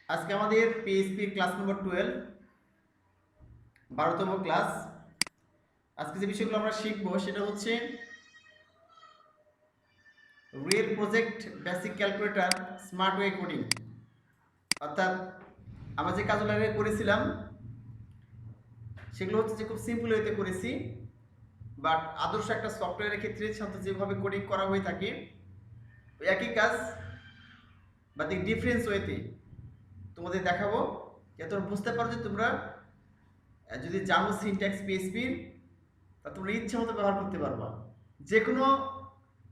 আজকে আমাদের PHP class নম্বর 12 12তম class. আজকে যে বিষয়গুলো আমরা শিখবো সেটা হচ্ছে real project basic calculator smart way coding. অর্থাৎ আমরা যে কাজগুলো আগে করেছিলাম সেগুলো হচ্ছে যে খুব সিম্পল ওয়েতে করেছি, বাট আদর্শ একটা সফটওয়্যারের ক্ষেত্রে সাথে যেভাবে কোডিং করা হয়ে থাকে ওই একই কাজ বা ডিফারেন্স ওয়েতে তোমাদের দেখাবো, যাতে তোমরা বুঝতে পারো যে তোমরা যদি জানো সিনট্যাক্স পিএইচপির তা তোমরা ইচ্ছে মতো ব্যবহার করতে পারবা। যে কোনো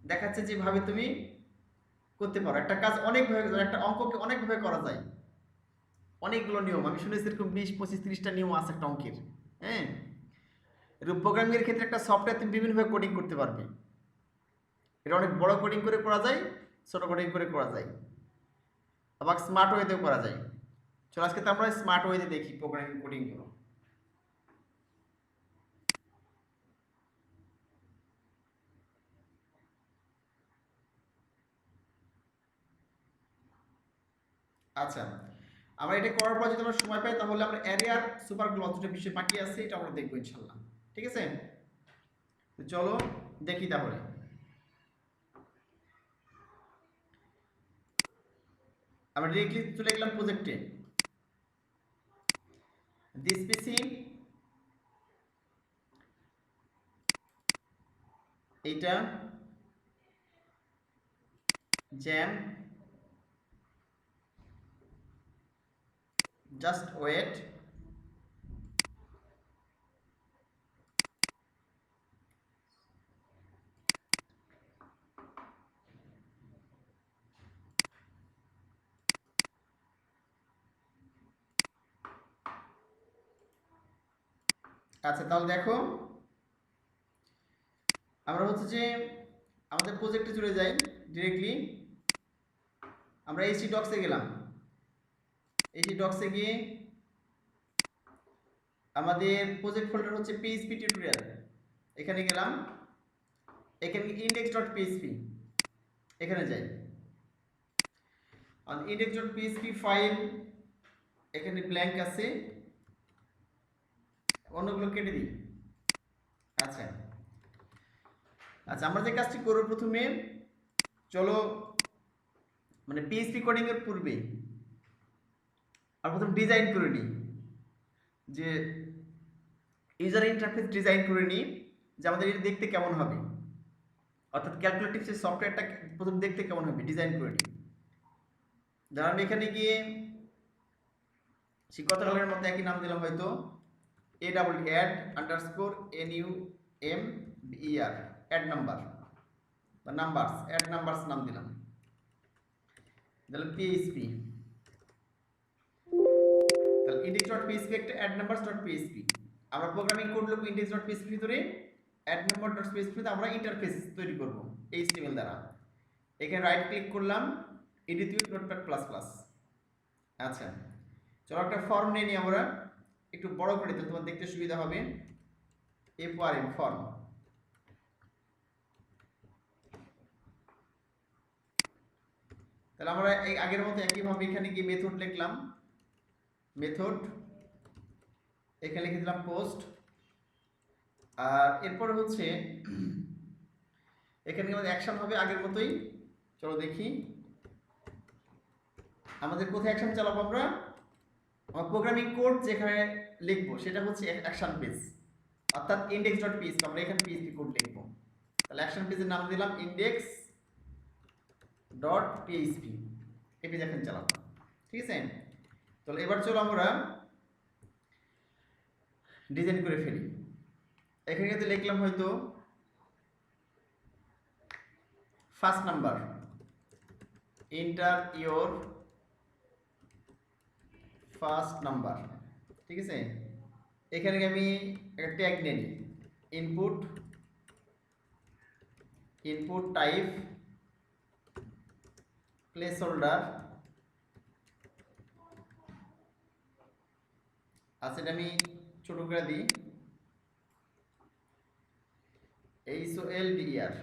দেখাচ্ছে যেভাবে তুমি করতে পারো। একটা কাজ অনেকভাবে, একটা অঙ্ককে অনেকভাবে করা যায়, অনেকগুলো নিয়ম। আমি শুনেছি এরকম 20, 25, 30টা নিয়ম আছে একটা অঙ্কের। হ্যাঁ, এরকম প্রোগ্রামিংয়ের ক্ষেত্রে একটা সফটওয়্যার তুমি বিভিন্নভাবে কোডিং করতে পারবে। এটা অনেক বড় কোডিং করে করা যায়, ছোট কোডিং করে করা যায়, আবার স্মার্ট ওয়েতেও করা যায়। চলো আজকে তো আমরা স্মার্ট ওয়েতে দেখি প্রোগ্রামিং কোডিংগুলো। আচ্ছা, আমরা এটা করার পর যদি আমরা সময় পাই তাহলে আমরা অ্যারে আর সুপার গ্লোব দুটো বিষয় বাকি আছে, এটা আমরা দেখবো ইনশাল্লাহ। ঠিক আছে, তো চলো দেখি তাহলে। আমরা ডিরেক্টলি চলে গেলাম প্রজেক্টে। দিস পিসি, এইটা জ্যাম, জাস্ট ওয়েট, আচ্ছা তাহলে দেখো আমরা হচ্ছে যে আমাদের প্রজেক্টে চলে যাই ডিরেক্টলি। আমরা এইচটি ডক্সে গেলাম। এইচটি ডক্সে গিয়ে আমাদের প্রজেক্ট ফোল্ডার হচ্ছে পিএইচপি টিউটোরিয়াল, এখানে গেলাম। এখানে ইন্ডেক্স ডট পিএইচপি, এখানে যাই। আর ইন্ডেক্স ডট পিএইচপি ফাইল এখানে ব্ল্যাঙ্ক আছে, অন্যগুলো কেটে দিই। আচ্ছা আচ্ছা, আমরা যে কাজটি করব প্রথমে, চলো মানে পিএইচপি কোডিং এর পূর্বে আমরা প্রথম ডিজাইন করে নিই, যে ইউজার ইন্টারফেস ডিজাইন করে নিই, যে আমাদের এটা দেখতে কেমন হবে। অর্থাৎ ক্যালকুলেটিভ যে সফটওয়্যারটা প্রথম দেখতে কেমন হবে ডিজাইন করে নিই। ধর আমি এখানে গিয়ে শিক্ষকতাকালের মধ্যে একই নাম দিলাম, হয়তো এ double add underscore NUMBER, add number বা নাম্বারস, অ্যাড নাম্বারস নাম দিলাম। দিলাম পিএইচপি, তাহলে index ডট পিএইচপি একটা অ্যাড নাম্বারস ডট পিএইচপি। আমরা প্রোগ্রামিং কোড লিখব index ডট পিএইচপি ভিতরে, অ্যাড নাম্বার ডট পিএইচপি তে আমরা ইন্টারফেস তৈরি করব HTML দ্বারা। এখানে রাইট ক্লিক করলাম, edit with notepad plus plus. আচ্ছা চলো একটা ফর্ম নিয়ে নিই আমরা, একটু বড় করে দিতে তোমার দেখতে সুবিধা হবে। FRM form. তাহলে আমরা এই আগের মতো একইভাবে এখানে গিয়ে মেথড লিখলাম, মেথড এখানে লিখে দিলাম পোস্ট। আর এরপর হচ্ছে এখানে আমাদের অ্যাকশন হবে আগের মতোই। চলো দেখি আমাদের কোথায় অ্যাকশন চালাবো আমরা। আমার প্রোগ্রামিং কোড যেখানে লিখবো সেটা হচ্ছে অ্যাকশন পেজ, অর্থাৎ ইন্ডেক্স ডট পিএইচপি। আমরা এখানে পিএইচপি কোড লিখবো, তাহলে অ্যাকশন পেজের নাম দিলাম ইন্ডেক্স ডট পিএইচপি। এই পেজ এখন চালাবো। ঠিক আছে, তাহলে এবার চলো আমরা ডিজাইন করে ফেলি। এখানে কিন্তু লিখলাম হয়তো first number, enter your first number. ঠিক আছে, এখানে আমি একটা ট্যাগ নিয়ে নিই, input, input type place holder. আচ্ছা এটা আমি ছোট করে দিই, HOLDER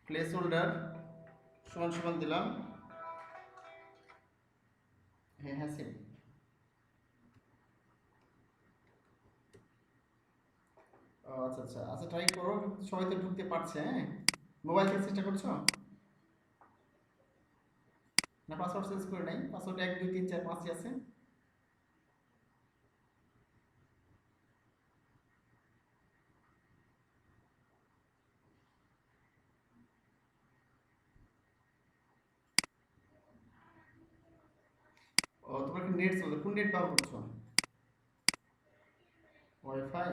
প্লেস হোল্ডার সমান সমান দিলাম হ্যাঁ সেম। ও আচ্ছা আচ্ছা আচ্ছা, ট্রাই করো। সবাই তো ঢুকতে পারছে, হ্যাঁ? মোবাইল থেকে চেষ্টা করছো না? পাসওয়ার্ড চেঞ্জ করে নাই? পাসওয়ার্ড 1 2 3 4 5 আছে। ও তোমার কি নেট চলছে? কোন নেট ব্যবহার করছো? ওয়াইফাই?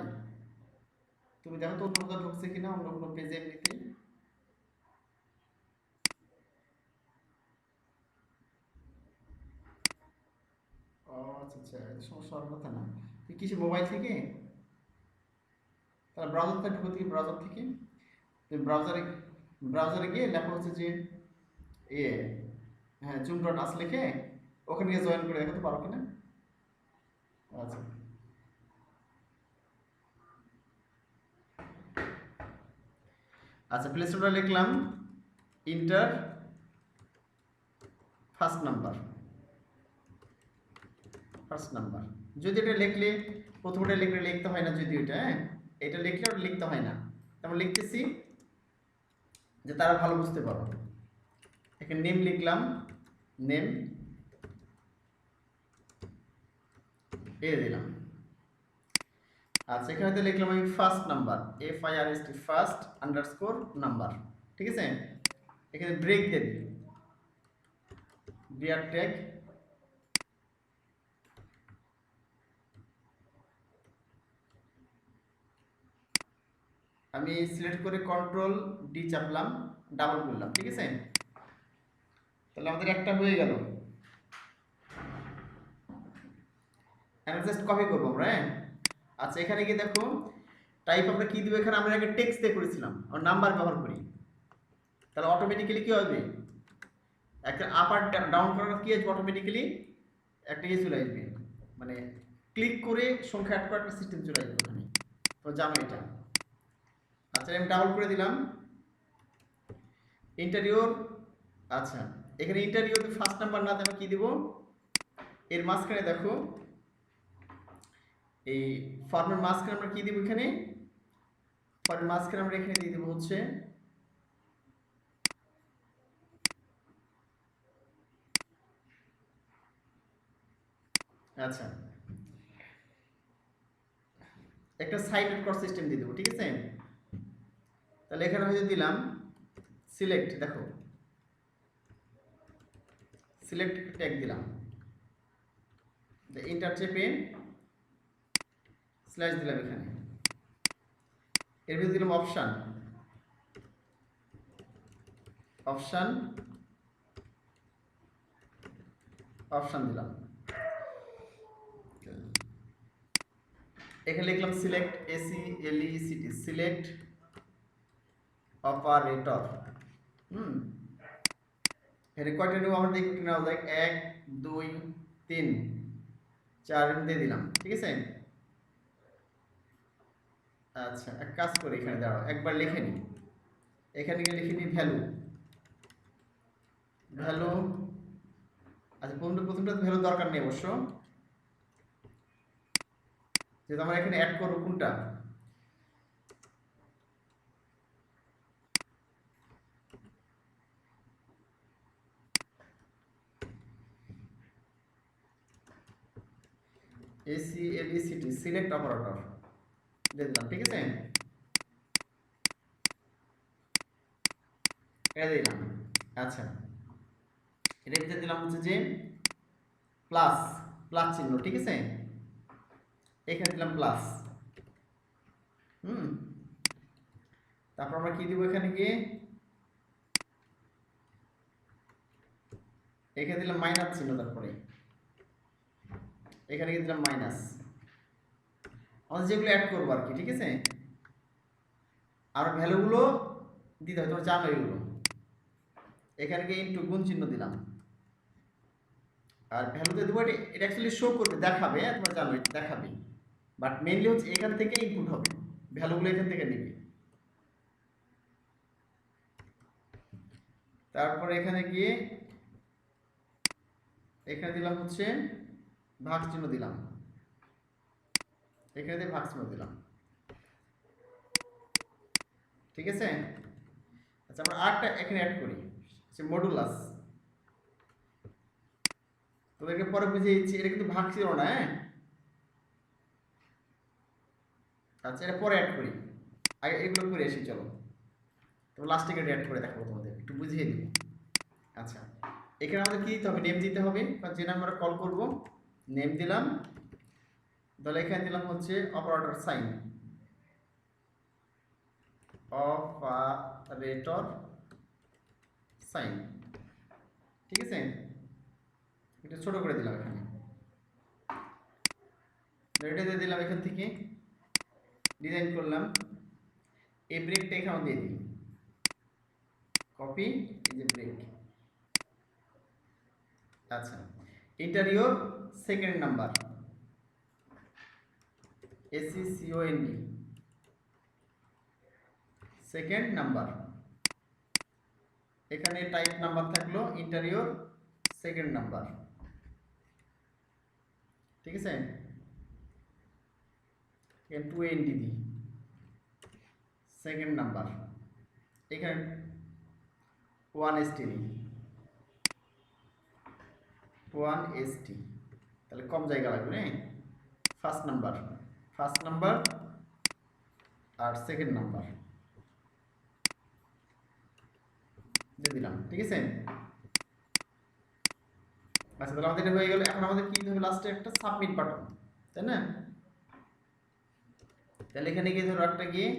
তুমি দেখো তো অন্য কোথাও ঢুকছে কিনা, অন্য কোনো পেজে এমনিতেই। ও আচ্ছা আচ্ছা, এটা সমস্যা হওয়ার কথা না। তুই কিছু মোবাইল থেকে, তাহলে ব্রাউজারটা ঢুকো থেকে, ব্রাউজার থেকে তুমি ব্রাউজারে গিয়ে লেখা হচ্ছে যে এ, হ্যাঁ, জুম ডট আস লিখে ওখানে গিয়ে জয়েন করে দেখো তো পারো কিনা। আচ্ছা আচ্ছা, প্লে স্টোরে লিখলাম inter first number, first number. যদি এটা লিখলে প্রথমটা লিখলে লিখতে হয় না, যদি এটা, হ্যাঁ, এটা লিখলে ওটা লিখতে হয় না। তারপর লিখতেছি যে তারা ভালো বুঝতে পারো। এখানে নেম লিখলাম, নেম এ দিলাম। আচ্ছা, এখানে লিখলাম আমি first number, FIRST first underscore number, ঠিক আছে? এখানে ব্রেক দিয়ে দিই, বিয়ার ট্যাগ, আমি সিলেক্ট করে কন্ট্রোল ডি চাপলাম, ডাবল করলাম, ঠিক আছে? তাহলে আমাদের একটা হয়ে গেল। এখন জাস্ট কপি করবো আমরা, হ্যাঁ? আচ্ছা, এখানে গিয়ে দেখো টাইপ আমরা কি দিব, এখানে আমরা আগে টেক্সট দিয়ে করেছিলাম, আর নাম্বার ব্যবহার করি। তাহলে অটোমেটিক্যালি কি হবে, একটা আপ আর ডাউন করার কি আসবে, অটোমেটিক্যালি একটা ইয়ে চলে আসবে, মানে ক্লিক করে সংখ্যা অ্যাড করার একটা সিস্টেম চলে আসবে ওখানে। তো জানো এটা। আচ্ছা, আমি ডাবল করে দিলাম ইন্টারিয়র। আচ্ছা, এখানে ইন্টারিয়র ফার্স্ট নাম্বার না দেবো, কি দিব এর মাঝখানে দেখো, এই ফর্মের মাঝখানে আমরা কি দিব, এখানে ফর্মের মাঝখানে আমরা এখানে দিয়ে দেবো হচ্ছে আচ্ছা একটা সাইডেড কর সিস্টেম দিয়ে দেবো, ঠিক আছে? তাহলে এখানে হয়তো দিলাম সিলেক্ট, দেখো সিলেক্ট ট্যাগ দিলাম, ইন্টার চেপে স্ল্যাশ দিলাম এখানে, এর ভিতরে দিলাম অপশান, অপশান অপশান দিলাম, এখানে লিখলাম সিলেক্ট SELECT, সিলেক্ট অপারেটর। এখানে কয়টা নেব আমরা দেখি, একটু নেওয়া যায়, 1 2 3 4 দিয়ে দিলাম, ঠিক আছে? আচ্ছা, এক কাজ করি, এখানে দাঁড়াও একবার লিখে নিই, এখানে গিয়ে লিখে নিই ভ্যালু, ভ্যালু। আচ্ছা, প্রথমটা ভ্যালু দরকার নেই অবশ্য, যেহেতু আমরা এখানে অ্যাড করবো কোনটা, SELECT, সিলেক্ট অপারেটর দিয়ে দিলাম, ঠিক আছে? এটা দিলাম। আচ্ছা, এটা ভিতরে দিলাম হচ্ছে যে প্লাস, প্লাস চিহ্ন, ঠিক আছে? এখানে দিলাম প্লাস। তারপর আমরা কি দিব, এখানে গিয়ে এখানে দিলাম মাইনাস চিহ্ন, তারপরে এখানে গিয়ে দিলাম মাইনাস, আমাদের যেগুলো অ্যাড করবো আর কি, ঠিক আছে? আর ভ্যালুগুলো দিতে হবে, তোমরা জানো এগুলো। এখানে গিয়ে ইনটু গুণ চিহ্ন দিলাম, আর ভ্যালুতে দেবো, এটা অ্যাকচুয়ালি শো করবে, দেখাবে, হ্যাঁ, তোমরা জানো এটা দেখাবে, বাট মেইনলি হচ্ছে এখান থেকে ইনপুট হবে, ভ্যালুগুলো এখান থেকে নেবে। তারপর এখানে গিয়ে এখানে দিলাম হচ্ছে ভাগ চিহ্ন দিলাম, এখানে দিয়ে ভাগ চিহ্ন দিলাম, ঠিক আছে। আচ্ছা আমরা আরেকটা এখানে অ্যাড করি, হচ্ছে মডুলাস। তোদেরকে পরে বুঝিয়ে দিচ্ছি, এটা কিন্তু ভাগ ছিল না, হ্যাঁ। আচ্ছা এটা পরে অ্যাড করি, আগে এগুলো করে আসি, চলো। তো লাস্টে এটা অ্যাড করে দেখাবো তোমাদের, একটু বুঝিয়ে দিব। আচ্ছা এখানে আমাদের কি দিতে হবে, নেম দিতে হবে, বা যে নাম্বারে কল করব নেম দিলাম, তাহলে এখানে দিলাম হচ্ছে অপারেটর সাইন, অপারেটর সাইন, ঠিক আছে। এটা ছোট করে দিলাম, এখানে এটা দিয়ে দিলাম, এখান থেকে ডিজাইন করলাম, এই ব্রেকটা এখানে দিয়ে দিই, কপি, এই যে ব্রেক। আচ্ছা interior second number, SECOND second number, এখানে টাইপ নাম্বার থাকলো ইন্টারিয়র সেকেন্ড নাম্বার, ঠিক আছে। এখানে 2ND দিই, সেকেন্ড নাম্বার, এখানে 1ST দিই, 1ST, তাহলে কম জায়গা লাগবে, হ্যাঁ। ফার্স্ট নাম্বার আর সেকেন্ড নাম্বার দিয়ে দিলাম, ঠিক আছে। আচ্ছা তাহলে আমাদের এটা হয়ে গেল। এখন আমাদের কি দিতে হবে, লাস্টে একটা সাবমিট বাটন, তাই না। তাহলে এখানে গিয়ে ধরো একটা গিয়ে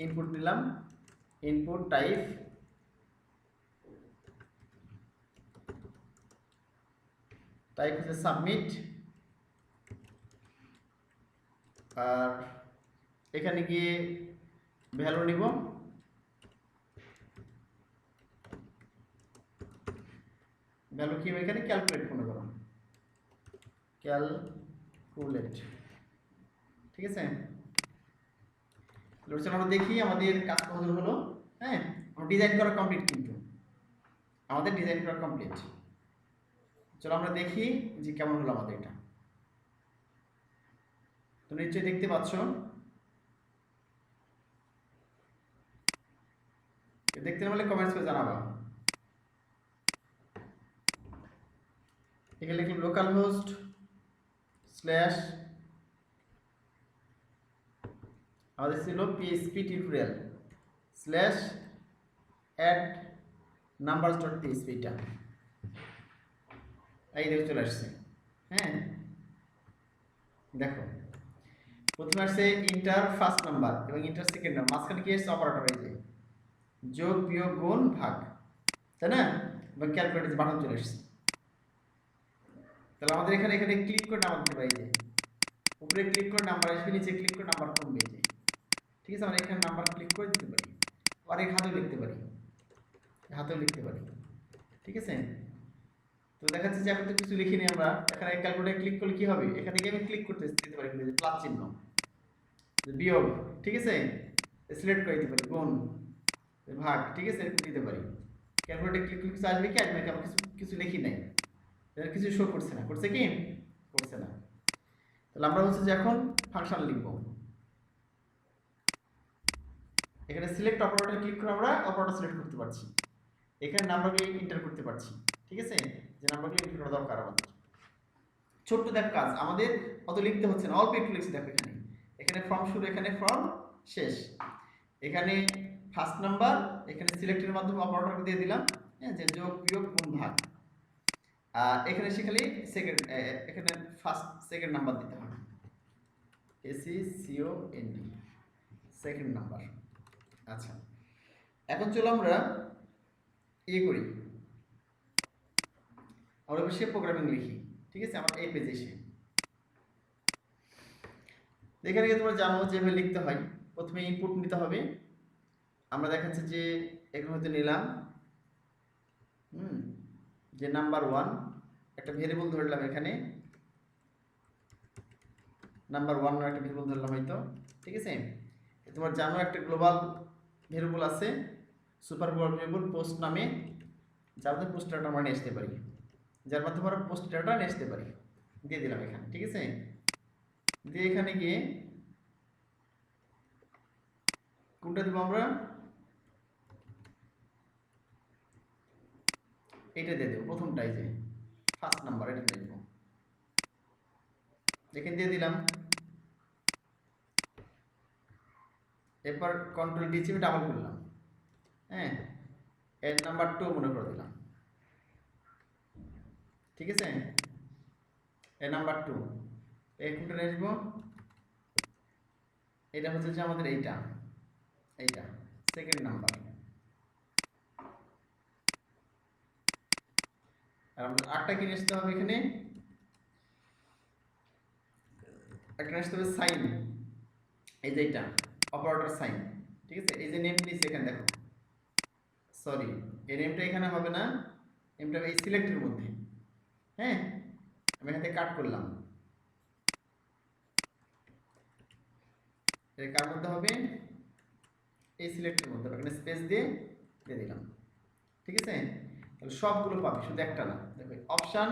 ইনপুট নিলাম, ইনপুট টাইপ হচ্ছে সাবমিট, আর এখানে গিয়ে ভ্যালু নিব, ভ্যালু কি এখানে ক্যালকুলেট মনে করো, ক্যালকুলেট, ঠিক আছে। চলো আমরা দেখি আমাদের কাজ কত হলো, হ্যাঁ। ডিজাইন করা কমপ্লিট, কিন্তু আমাদের ডিজাইন করা কমপ্লিট। চলো আমরা দেখি যে কেমন হলো আমাদের এটা। তুমি নিশ্চয়ই দেখতে পাচ্ছ, দেখতে না হলে কমেন্টস করে জানাবা। এখানে লিখলাম লোকাল হোস্ট স্ল্যাশ, আমাদের ছিল PHP tutorial slash add numbers dot PHP, টা এই দেখো চলে আসছে, হ্যাঁ। দেখো প্রথমে আসছে ইন্টার ফার্স্ট নাম্বার এবং ইন্টার সেকেন্ড নাম্বার, মাঝখানে কি আসছে অপারেটর, এই যে যোগ বিয়োগ গুণ ভাগ, তাই না, এবং ক্যালকুলেটর বাটন চলে আসছে। তাহলে আমাদের এখানে ক্লিক করে নাম্বার দিতে পারি, যে উপরে ক্লিক করে নাম্বার আসবে, নিচে ক্লিক করে নাম্বার কমবে, যে ঠিক আছে। আমরা এখানে নাম্বার ক্লিক করে দিতে পারি, আর এই হাতেও লিখতে পারি, ঠিক আছে। তো দেখা যাচ্ছে যে এখন তো কিছু লিখিনি আমরা, এখানে ক্যালকুলেটর ক্লিক করলে কি হবে, এখানে গিয়ে আমি ক্লিক করতে দিতে পারি প্লাস চিহ্ন, বিয়োগ, ঠিক আছে, সিলেক্ট করে দিতে পারি, গুণ, ভাগ, ঠিক আছে, এরকম দিতে পারি। ক্যালকুলেটর ক্লিক করলে কিছু আসবে কি, আসবে না, আমরা কিছু লিখি নাই, কিছু শো করছে না, করছে কি, করছে না। তাহলে আমরা হচ্ছে যে এখন ফাংশন লিখব, এখানে সিলেক্ট অপারেটর ক্লিক করে আমরা অপারেটর সিলেক্ট করতে পারছি, এখানে নাম্বারগুলো এন্টার করতে পারছি, ঠিক আছে, যে নাম্বারগুলো এন্টার করা দরকার আমাদের। ছোট্ট দেখ কাজ, আমাদের অত লিখতে হচ্ছে না, অল্প একটু লিখছি, দেখো এখানে ফর্ম শুরু, এখানে ফর্ম শেষ, এখানে ফার্স্ট নাম্বার, এখানে সিলেক্টের মাধ্যমে অপারেটর দিয়ে দিলাম, হ্যাঁ, যে যোগ বিয়োগ গুণ ভাগ, আর এখানে সেখানে সেকেন্ড, এখানে ফার্স্ট সেকেন্ড নাম্বার দিতে হবে, SECOND সেকেন্ড নাম্বার। আচ্ছা এখন চলো আমরা করি, আমরা বেশি প্রোগ্রামিং লিখি, ঠিক আছে। আমার এই পেজে এসে এখানে তোমরা জানো যেভাবে লিখতে হয়, প্রথমে ইনপুট নিতে হবে, আমরা দেখাচ্ছি যে এখানে হতে নিলাম, যে নাম্বার 1 একটা ভেরিয়েবল ধরলাম, এখানে নাম্বার 1 একটা ভেরিয়েবল ধরলাম হয়তো, ঠিক আছে। তোমার জানো একটা গ্লোবাল ভেরিয়েবল আছে, সুপার গ্লোবাল ভেরিয়েবল পোস্ট নামে, যার মধ্যে পোস্টারটা আমরা নিয়ে আসতে পারি, যার মাধ্যমে আমরা পোস্ট ডেটাটা নিয়ে আসতে পারি। দিয়ে দিলাম এখানে, ঠিক আছে। দিয়ে এখানে গিয়ে কোনটা দিব আমরা, এটা দিয়ে দেবো প্রথমটাই, যে ফার্স্ট নাম্বার এটা দিয়ে দেবো। এখানে দিয়ে দিলাম। এরপর কন্ট্রোল ডি চেপে ডাবল করলাম, হ্যাঁ, এর নাম্বার 2 মনে করে দিলাম, ঠিক আছে। এর নাম্বার 2 এই কোনটা নিয়ে আসবো, এটা হচ্ছে যে আমাদের এইটা সেকেন্ড নাম্বার। আর আমাদের আটটা কি নিয়ে আসতে হবে, এখানে একটা নিয়ে আসতে হবে সাইন, এই যে এইটা অপারেটর সাইন, ঠিক আছে। এই যে নেম দিয়েছি এখানে দেখো, সরি এই নেমটা এখানে হবে না, নেমটা এই সিলেক্টের মধ্যে, হ্যাঁ, আমি এখান থেকে কাট করলাম। এর কার মধ্যে হবে, এই সিলেক্টের মধ্যে, এখানে স্পেস দিয়ে দিলাম, ঠিক আছে। তাহলে সবগুলো পাবে, শুধু একটা না। দেখো অপশন,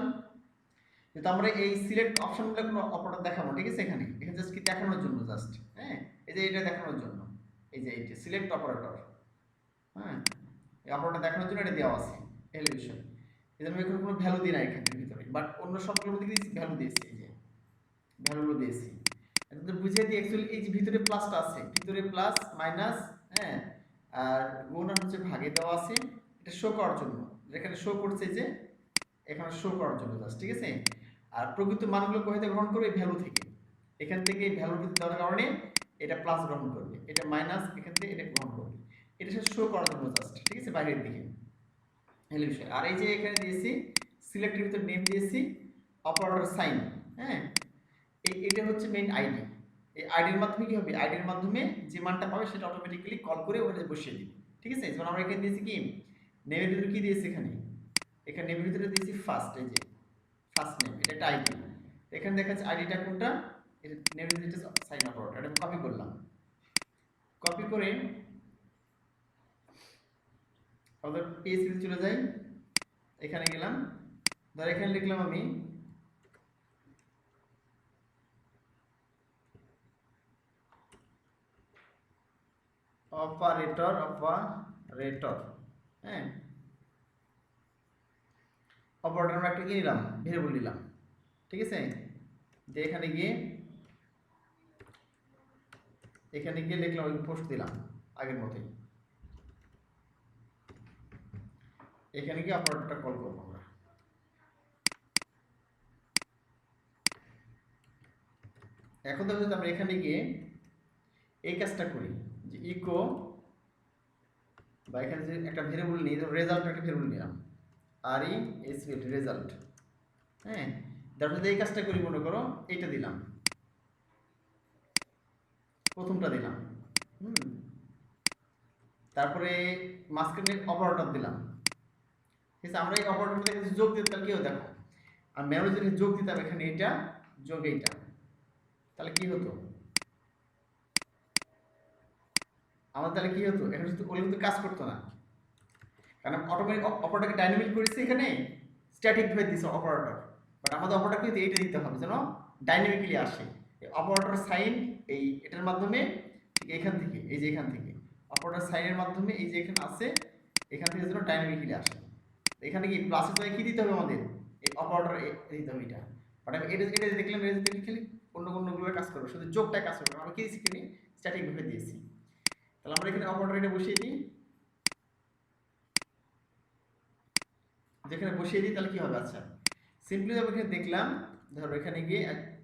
যেহেতু আমরা এই সিলেক্ট অপশনগুলো কোনো অপারেটর দেখাবো, ঠিক আছে। এখানে জাস্ট কি দেখানোর জন্য, জাস্ট, হ্যাঁ, এই যে এটা দেখানোর জন্য, এই যে এইটা সিলেক্ট অপারেটর, হ্যাঁ, এই অপারেটর দেখানোর জন্য এটা দেওয়া আছে এলিভেশন। এই জন্য এখানে কোনো ভ্যালু দিই না এখানে ভিতরে, বাট অন্য সবগুলোর মধ্যে দিয়েছি ভ্যালু দিয়েছি, এই যে ভ্যালুগুলো দিয়েছি। এটা বুঝিয়ে দিই অ্যাকচুয়ালি এই যে ভিতরে প্লাসটা আছে, ভিতরে প্লাস মাইনাস, হ্যাঁ, আর গুণ আর হচ্ছে ভাগে দেওয়া আছে, এটা শো করার জন্য, যেখানে শো করছে যে এখানে শো করার জন্য জাস্ট, ঠিক আছে। আর প্রকৃত মানগুলো কোথায় গ্রহণ করবে, এই ভ্যালু থেকে, এখান থেকে ভ্যালু দেওয়ার কারণে এটা প্লাস গ্রহণ করবে, এটা মাইনাস এখান থেকে এটা গ্রহণ করবে, এটা সাথে শো করার জন্য জাস্ট, ঠিক আছে, বাইরের দিকে এলিভেশন। আর এই যে এখানে দিয়েছি সিলেক্টের ভিতর নেম দিয়েছি অপারেটর সাইন, হ্যাঁ, এটা হচ্ছে মেইন আইডি। এই আইডির মাধ্যমে কি হবে, আইডির মাধ্যমে যে মানটা পাবে সেটা অটোমেটিক্যালি কল করে ওখানে বসিয়ে দিবে, ঠিক আছে। যেমন আমরা এখানে দিয়েছি কি, নেমের ভিতরে কি দিয়েছি, এখানে নেমের ভিতরে দিয়েছি ফার্স্ট, এই যে ফার্স্ট নেম, এটা একটা আইডি। এখানে দেখাচ্ছে আইডিটা কোনটা, এটা নেমের ভিতরে সাইন অপারেটর, এটা কপি করলাম। কপি করে আমাদের পিএইচপি চলে যাই, এখানে গেলাম, ধর এখানে লিখলাম আমি অপারেটর, হ্যাঁ, অপারেটর আমরা একটা কি নিলাম, ভেরিয়েবল নিলাম, ঠিক আছে। যে এখানে গিয়ে লিখলাম, ওই পোস্ট দিলাম আগের মতোই, এখানে গিয়ে অপারেটরটা কল করবো আমরা। এখন দেখো যদি আমরা এখানে গিয়ে এই কাজটা করি, যে ইকো, বা এখানে যে একটা ভেরিয়েবল নিই, রেজাল্ট একটা ভেরিয়েবল নিলাম, আর ই এস রেজাল্ট, হ্যাঁ, তারপর যদি এই কাজটা করি, মনে করো এইটা দিলাম, প্রথমটা দিলাম, তারপরে মাঝখানে অপারেটর দিলাম, ঠিক আছে। আমরা এই অপারেটর মধ্যে কিছু যোগ দিতে, তাহলে কি হতো দেখো, আর ম্যানুয়ালি যদি যোগ দিতাম এখানে এটা যোগ এইটা, তাহলে কি হতো, আমার তাহলে কি হতো, এখানে শুধু ওগুলো কিন্তু কাজ করতো না, কারণ অটোমেটিক অপারেটরকে ডাইনামিক করেছে, এখানে স্ট্যাটিক ভাবে দিছে অপারেটর, বাট আমাদের অপারেটর কিন্তু এইটা দিতে হবে যেন ডাইনামিক্যালি আসে। অপারেটর সাইন এই এটার মাধ্যমে, ঠিক এখান থেকে, এই যে এখান থেকে অপারেটর সাইনের মাধ্যমে, এই যে এখানে আছে, এখান থেকে যেন ডাইনামিক্যালি আসে। এখানে কি প্লাসের জায়গায় কি দিতে হবে আমাদের, এই অপারেটর দিতে হবে এটা, বাট আমি এটা দেখলাম, এটা দেখলে অন্য অন্যগুলোর কাজ করবে, শুধু যোগটা কাজ করবে, আমরা কি দিয়েছি এখানে স্ট্যাটিক ভাবে দিয়েছি। তাহলে আমরা এখানে অপারেটর এটা বসিয়ে দিই, যেখানে বসিয়ে দিই তাহলে কি হবে, আচ্ছা সিম্পলি আমি এখানে দেখলাম, ধরো এখানে গিয়ে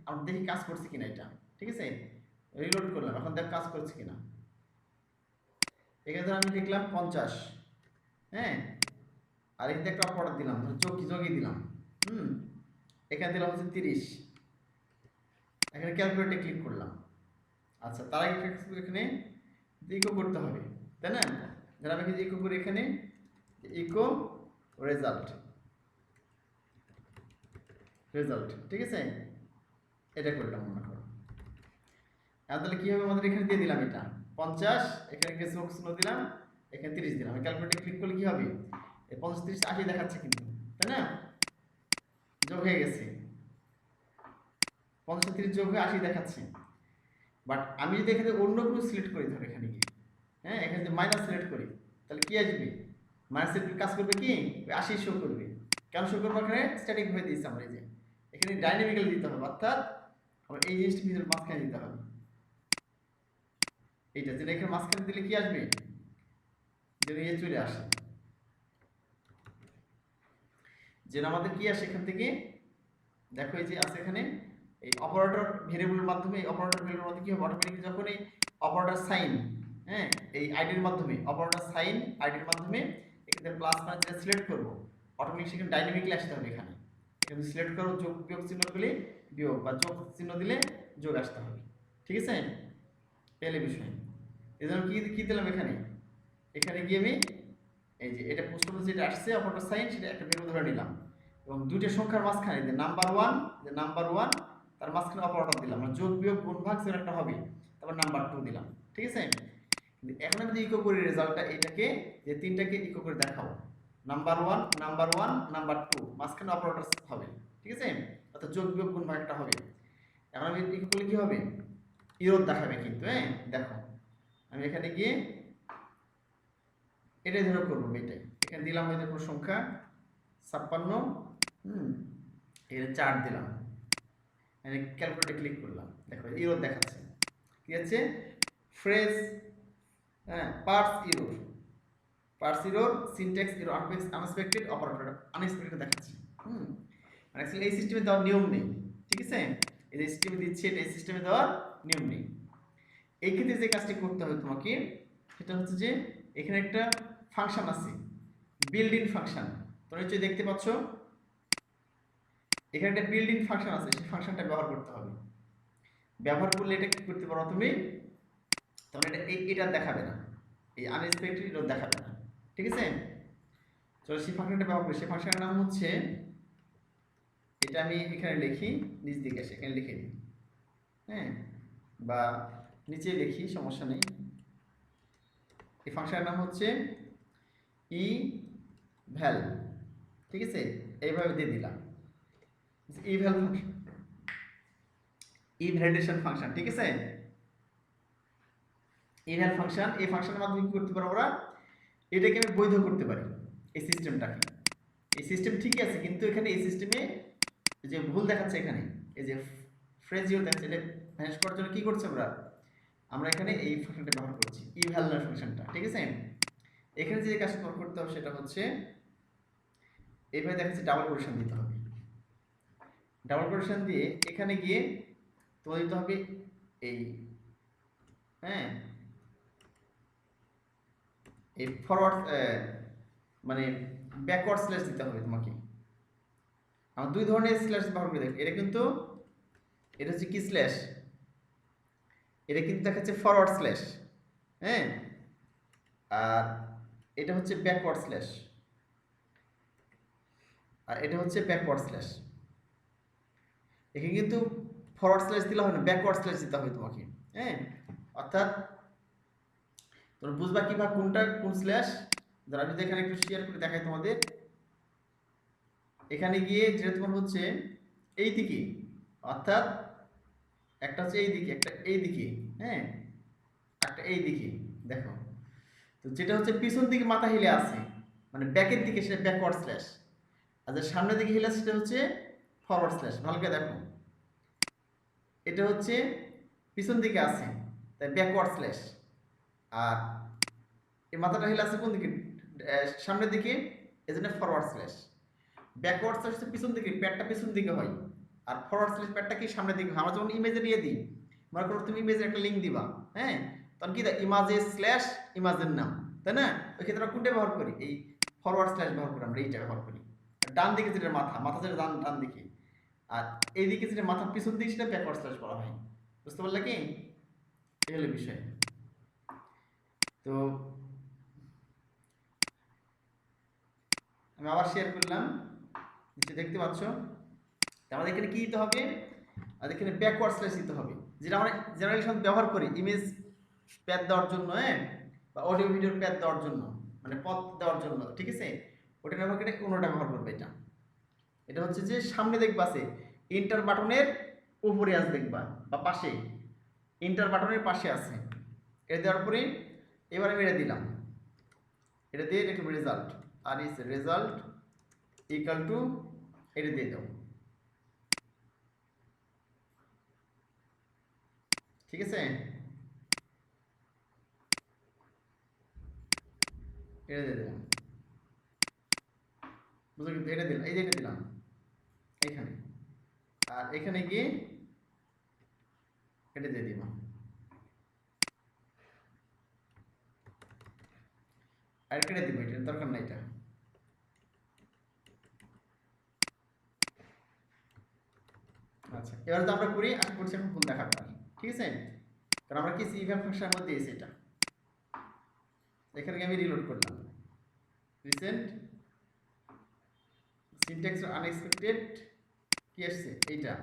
আমরা দেখি কাজ করছে কিনা এটা, ঠিক আছে, রিলোড করলাম, এখন দেখ কাজ করছে কিনা। এখানে ধর আমি দেখলাম 50, হ্যাঁ, আর এখানে একটা অপারেটর দিলাম, যোগই দিলাম, এখানে দিলাম হচ্ছে 30, এখানে ক্যালকুলেটরে ক্লিক করলাম। আচ্ছা তার আগে এখানে ইকো করতে হবে, তাই না। ধর আমি ইকো করি, এখানে ইকো রেজাল্ট, ঠিক আছে, এটা করলাম মনে করো। এখন তাহলে কি হবে, আমাদের এখানে দিয়ে দিলাম এটা 50, এখানে গিয়ে শূন্য দিলাম, এখানে 30 দিলাম, ক্যালকুলেটরে ক্লিক করলে কি হবে, এই 50 30 80 দেখাচ্ছে কিন্তু, তাই না। যোগ হয়ে গেছে, 50 30 যোগ হয়ে 80 দেখাচ্ছে। বাট আমি যদি এখানে অন্য কোনো সিলেক্ট করি, ধর এখানে গিয়ে, হ্যাঁ, এখানে যদি মাইনাস সিলেক্ট করি, তাহলে কি আসবে? মাইনাসের কাজ করবে কি? 80 শো করবে। কেন শো করবো? এখানে স্ট্যাটিক হয়ে দিয়েছে আমরা, এই যে এখানে ডাইনামিক্যালি দিতে হবে, অর্থাৎ আমরা এই জিনিসটা ভিতরে মাঝখানে দিতে হবে। এইটা যেটা এখানে মাঝখানে দিলে কি আসবে? যেন ইয়ে চলে আসে, যেন আমাদের কি আসে এখান থেকে, দেখো এই যে আছে এখানে এই অপারেটর ভেরিয়েবলের মাধ্যমে, এই অপারেটর ভেরিয়েবলের মধ্যে কি হবে? অটোমেটিক যখন এই অপারেটর সাইন, হ্যাঁ, এই আইডির মাধ্যমে, অপারেটর সাইন আইডির মাধ্যমে এখানে প্লাস মাইনাস যেটা সিলেক্ট করব, অটোমেটিক সেখানে ডাইনামিক্যালি আসতে হবে। এখানে এখানে সিলেক্ট করো, যোগ বিয়োগ চিহ্ন দিলে বিয়োগ, বা যোগ চিহ্ন দিলে যোগ আসতে হবে। ঠিক আছে, পেলে বিষয়। এজন্য কি কি দিলাম এখানে, এখানে গিয়ে আমি এই যে এটা প্রশ্ন যেটা আসছে অপারেটর সাইন, সেটা একটা ভেরিয়েবল ধরে নিলাম, এবং দুইটা সংখ্যার মাঝখানে যে নাম্বার 1, যে নাম্বার 1 তার মাঝখানে অপারেটর দিলাম, মানে যোগ বিয়োগ গুণ ভাগ সেটা একটা হবে, তারপর নাম্বার 2 দিলাম। ঠিক আছে, এখন আমি যদি ইকো করি রেজাল্টটা, এটাকে যে তিনটাকে ইকো করে দেখাও, নাম্বার 1 নাম্বার 1 নাম্বার 2, মাঝখানে অপারেটর হবে। ঠিক আছে, অর্থাৎ যোগ বিয়োগ গুণ ভাগ একটা হবে। এখন আমি ইকো করলে কি হবে? ইরোর দেখাবে কিন্তু, হ্যাঁ, দেখো আমি এখানে গিয়ে এটাই ধরে করবো, এটাই এখানে দিলাম, হয়তো কোনো সংখ্যা 56, এখানে 4 দিলাম, এখানে ক্যালকুলেটরে ক্লিক করলাম, দেখো ইরোর দেখাচ্ছে। কি আছে? ফ্রেজ, হ্যাঁ, parse error, syntax error, unexpected, operator unexpected দেখাচ্ছে। মানে অ্যাকচুয়ালি এই সিস্টেমে দেওয়ার নিয়ম নেই। ঠিক আছে, এই যে সিস্টেমে দিচ্ছে, এটা এই সিস্টেমে দেওয়ার নিয়ম নেই। এই ক্ষেত্রে যে কাজটি করতে হবে তোমাকে, সেটা হচ্ছে যে এখানে একটা ফাংশন আছে, বিল্ড ইন ফাংশন, তোমরা নিশ্চয়ই দেখতে পাচ্ছ, এখানে একটা বিল্ড ইন ফাংশন আছে, সেই ফাংশনটা ব্যবহার করতে হবে। ব্যবহার করলে এটা কি করতে পারো তুমি, তখন এটা দেখাবে না, এই আনএক্সপেক্টেড এটা দেখাবে না। ঠিক আছে, চলো সেই ফাংশনটা ব্যবহার করি। সেই ফাংশনের নাম হচ্ছে, এটা আমি এখানে লিখি, নিচ দিকে আসে এখানে লিখে দিই, হ্যাঁ, বা নিচে লিখি, সমস্যা নেই। এই ফাংশনের নাম হচ্ছে ই ভ্যাল। ঠিক আছে, এইভাবে দিয়ে দিলাম ই ভ্যাল ফাংশন, ই ভ্যালিডেশন ফাংশন। ঠিক আছে, ই ভ্যাল ফাংশন, এই ফাংশনের মাধ্যমে কি করতে পারো আমরা, এটাকে আমি বৈধ করতে পারি, এই সিস্টেমটাকে। এই সিস্টেম ঠিকই আছে, কিন্তু এখানে এই সিস্টেমে যে ভুল দেখাচ্ছে, এখানে এই যে ফ্রেজিও দেখাচ্ছে, এটা ভ্যানিশ করার জন্য কি করছে আমরা এখানে এই ফাংশনটা ব্যবহার করছি, ই ভ্যালুয়ার ফাংশনটা। ঠিক আছে, এখানে যে কাজটা করতে হবে সেটা হচ্ছে, এইভাবে দেখাচ্ছে ডাবল কোটেশন দিতে হবে। ডাবল কোটেশন দিয়ে এখানে গিয়ে তোমার দিতে হবে এই, হ্যাঁ, এই ফরওয়ার্ড, মানে ব্যাকওয়ার্ড স্ল্যাশ দিতে হবে তোমাকে। আমার দুই ধরনের স্ল্যাশ ব্যবহার করে দেখো, এটা কিন্তু, এটা হচ্ছে কি স্ল্যাশ, এটা কিন্তু দেখাচ্ছে ফরওয়ার্ড স্ল্যাশ, হ্যাঁ, আর এটা হচ্ছে ব্যাকওয়ার্ড স্ল্যাশ, আর এটা হচ্ছে ব্যাকওয়ার্ড স্ল্যাশ। এখানে কিন্তু ফরওয়ার্ড স্ল্যাশ দিলে হবে না, ব্যাকওয়ার্ড স্ল্যাশ দিতে হবে তোমাকে, হ্যাঁ, অর্থাৎ তোমরা বুঝবা কিভাবে কোনটা কোন স্ল্যাশ। যারা যদি এখানে একটু শেয়ার করে দেখাই তোমাদের, এখানে গিয়ে যেটা তোমার হচ্ছে এই দিকে, অর্থাৎ একটা হচ্ছে এই দিকে, একটা এই দিকে, হ্যাঁ, একটা এই দিকে, দেখো তো যেটা হচ্ছে পিছন দিকে মাথা হিলে আছে, মানে ব্যাকের দিকে, সেটা ব্যাকওয়ার্ড স্ল্যাশ, আর যে সামনের দিকে হিলে সেটা হচ্ছে ফরওয়ার্ড স্ল্যাশ। ভালো করে দেখো, এটা হচ্ছে পিছন দিকে আছে, তাই ব্যাকওয়ার্ড স্ল্যাশ, আর এই মাথাটা হিলে আছে কোন দিকে, সামনের দিকে, এজন্য ফরওয়ার্ড স্ল্যাশ। ব্যাকওয়ার্ড স্ল্যাশ হচ্ছে পিছন দিকে, প্যাডটা পিছন দিকে হয়, আর ফরওয়ার্ড স্ল্যাশ প্যাডটা কি সামনের দিকে হয়। আমরা যখন ইমেজে নিয়ে দিই, মনে করো তুমি ইমেজের একটা লিঙ্ক দিবা, হ্যাঁ, তখন কি দেয়, ইমেজে স্ল্যাশ ইমেজের নাম, তাই না? ওই ক্ষেত্রে আমরা কোনটা ব্যবহার করি, এই ফরওয়ার্ড স্ল্যাশ ব্যবহার করি, আমরা এইটা ব্যবহার করি। ডান দিকে যেটা মাথা যেটা ডান দিকে, আর এইদিকে যেটা মাথার পিছন দিকে, সেটা ব্যাকওয়ার্ড স্ল্যাশ বলা হয়। বুঝতে পারলে কি? এই হলো বিষয়। তো আমি আবার শেয়ার করলাম, নিচে দেখতে পাচ্ছ। আমাদের এখানে কি দিতে হবে, আর এখানে ব্যাকওয়ার্ড স্ল্যাশ দিতে হবে, যেটা আমরা জেনারেলি ব্যবহার করি ইমেজ প্যাথ দেওয়ার জন্য, হ্যাঁ, বা অডিও ভিডিওর প্যাথ দেওয়ার জন্য, মানে পথ দেওয়ার জন্য। ঠিক আছে, ওটা ব্যবহার করে কোনোটা ব্যবহার করবে এটা। এটা হচ্ছে যে সামনে দেখবা আছে এন্টার বাটনের উপরে আছে দেখবা বা পাশে, এন্টার বাটনের পাশে আছে। এটা দেওয়ার পরে এবার আমি এটা দিলাম, এটা দিয়ে লিখলাম রেজাল্ট, আর ইস রেজাল্ট ইকুয়াল টু এটা দিয়ে দাও। ঠিক আছে, এটা দিয়ে দিলাম, বুঝলো? কিন্তু এটা দিলাম, এই যে এটা দিলাম এখানে, আর এখানে গিয়ে এটা দিয়ে দিব, আর কেটে দিব, এটা দরকার নাই এটা। আচ্ছা, এবার যদি আমরা করি, আশা করছি এখন ভুল দেখাবে না, ঠিক আছে? কারণ আমরা কি ইভেন ফাংশনের মধ্যে দিয়েছি এটা। এখানে আমি রিলোড করলাম, রিসেন্ট সিনট্যাক্স আনএক্সপেক্টেড কি আসছে এইটা।